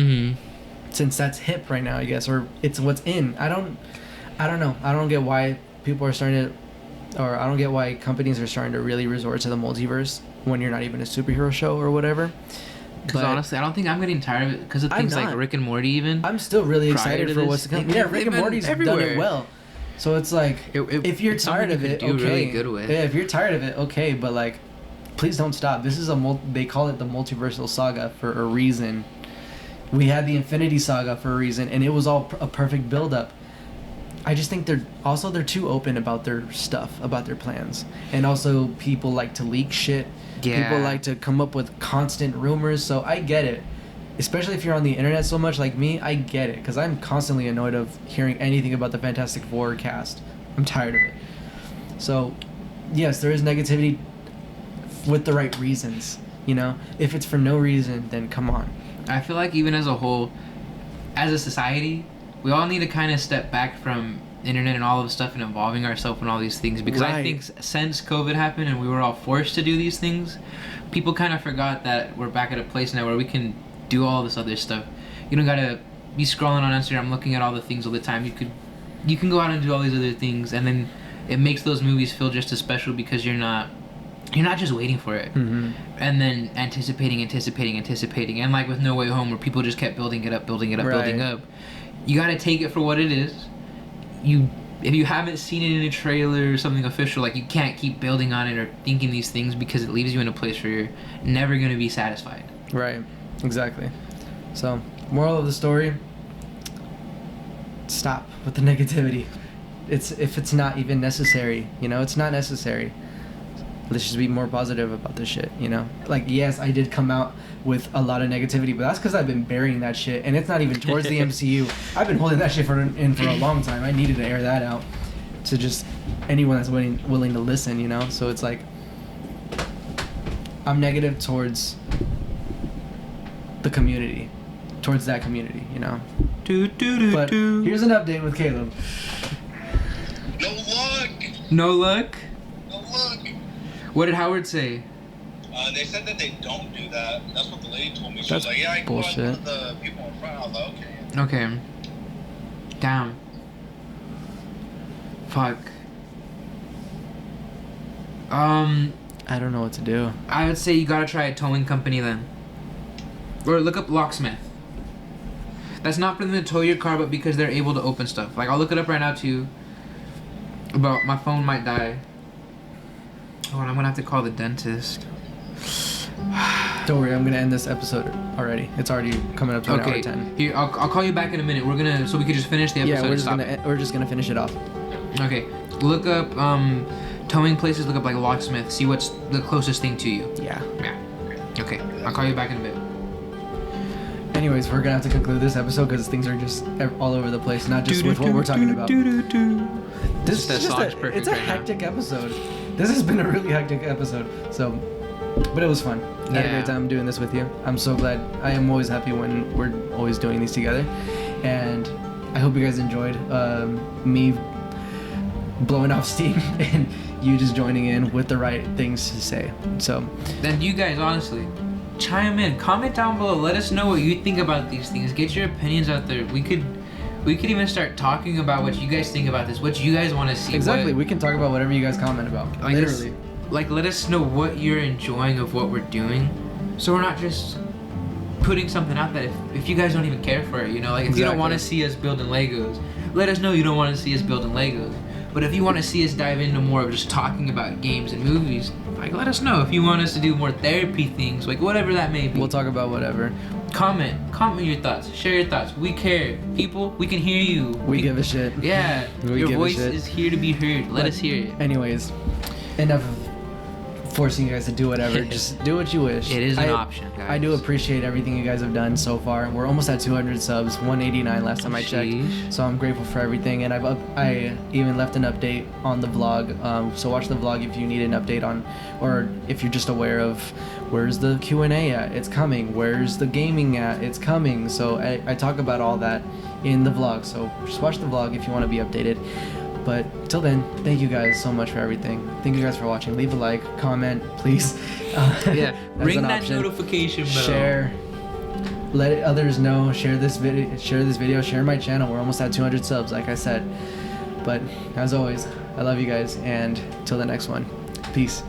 Since that's hip right now, I guess, or it's what's in. I don't know. I don't get why people are starting to, or I don't get why companies are starting to really resort to the multiverse when you're not even a superhero show or whatever.
Because honestly, I don't think I'm getting tired of it because of things like Rick and Morty even.
I'm still really excited for what's to come. Yeah, Rick and Morty's done it well. So it's like, if you're tired of it, okay.
Really good with.
Yeah, if you're tired of it, okay, but like, please don't stop. This is they call it the multiversal saga for a reason. We had the Infinity Saga for a reason, and it was all a perfect build-up. I just think they're too open about their stuff, about their plans. And also, people like to leak shit. Yeah. People like to come up with constant rumors, so I get it. Especially if you're on the internet so much like me, I get it. Because I'm constantly annoyed of hearing anything about the Fantastic Four cast. I'm tired of it. So, yes, there is negativity with the right reasons, you know? If it's for no reason, then come on.
I feel like even as a whole, as a society, we all need to kind of step back from internet and all of the stuff and involving ourselves in all these things, because I think since COVID happened and we were all forced to do these things, people kind of forgot that we're back at a place now where we can do all this other stuff. You don't gotta be scrolling on Instagram looking at all the things all the time. You can go out and do all these other things, and then it makes those movies feel just as special because you're not just waiting for it and then anticipating, and like with No Way Home, where people just kept building it up. You gotta take it for what it is. If you haven't seen it in a trailer or something official, like, you can't keep building on it or thinking these things, because it leaves you in a place where you're never going to be satisfied.
Right. Exactly. So, moral of the story, stop with the negativity. if it's not even necessary, you know, it's not necessary. Let's just be more positive about this shit, you know? Like, yes, I did come out with a lot of negativity, but that's because I've been burying that shit, and it's not even towards the MCU. I've been holding that shit for a long time. I needed to air that out to just anyone that's willing to listen, you know? So it's like, I'm negative towards the community, towards that community, you know? But here's an update with Caleb.
No luck.
No luck?
No luck.
What did Howard say?
They said that they don't do that. That's what the lady told me. She
That's
was like, yeah, I go
bullshit.
out to the people in front. I was like, okay.
Okay. Damn. Fuck.
I don't know what to do.
I would say you gotta try a towing company then. Or look up locksmith. That's not for them to tow your car, but because they're able to open stuff. Like, I'll look it up right now too. But my phone might die. Oh, and I'm gonna have to call the dentist.
Don't worry, I'm gonna end this episode already. It's already coming up to an hour 10.
Here, I'll call you back in a minute. We're gonna, so we could just finish the episode.
Yeah, we're just gonna finish it off.
Okay, look up towing places. Look up like locksmith. See what's the closest thing to you.
Yeah.
Yeah. Okay, I'll call you back in a bit.
Anyways, we're gonna have to conclude this episode because things are just all over the place, not just with what we're talking about. This is just it's a hectic episode. This has been a really hectic episode. So, but it was fun. I had a great time doing this with you. I'm so glad. I am always happy when we're always doing these together, and I hope you guys enjoyed me blowing off steam and you just joining in with the right things to say. So,
then you guys honestly chime in, comment down below, let us know what you think about these things, get your opinions out there. We could even start talking about what you guys think about this, what you guys want to see.
Exactly, we can talk about whatever you guys comment about.
Like
literally.
Like, let us know what you're enjoying of what we're doing, so we're not just putting something out that if you guys don't even care for it, you know, like if you don't want to see us building Legos, let us know you don't want to see us building Legos. But if you want to see us dive into more of just talking about games and movies, like, let us know. If you want us to do more therapy things, like whatever that may be.
We'll talk about whatever.
Comment your thoughts, share your thoughts. We care. People, we can hear you.
We give a shit.
Yeah, your voice is here to be heard. Let us hear it.
Anyways, enough of forcing you guys to do whatever. Just do what you wish.
It is an option, guys.
I do appreciate everything you guys have done so far. We're almost at 200 subs, 189 last time I checked. So I'm grateful for everything, and I even left an update on the vlog. So watch the vlog if you need an update on, or if you're just aware of where's the Q&A at, it's coming. Where's the gaming at, it's coming. So I talk about all that in the vlog. So just watch the vlog if you want to be updated. But till then, thank you guys so much for everything. Thank you guys for watching. Leave a like, comment, please.
Yeah, ring that notification bell.
Share. Let others know. Share this video. Share my channel. We're almost at 200 subs, like I said. But as always, I love you guys, and till the next one, peace.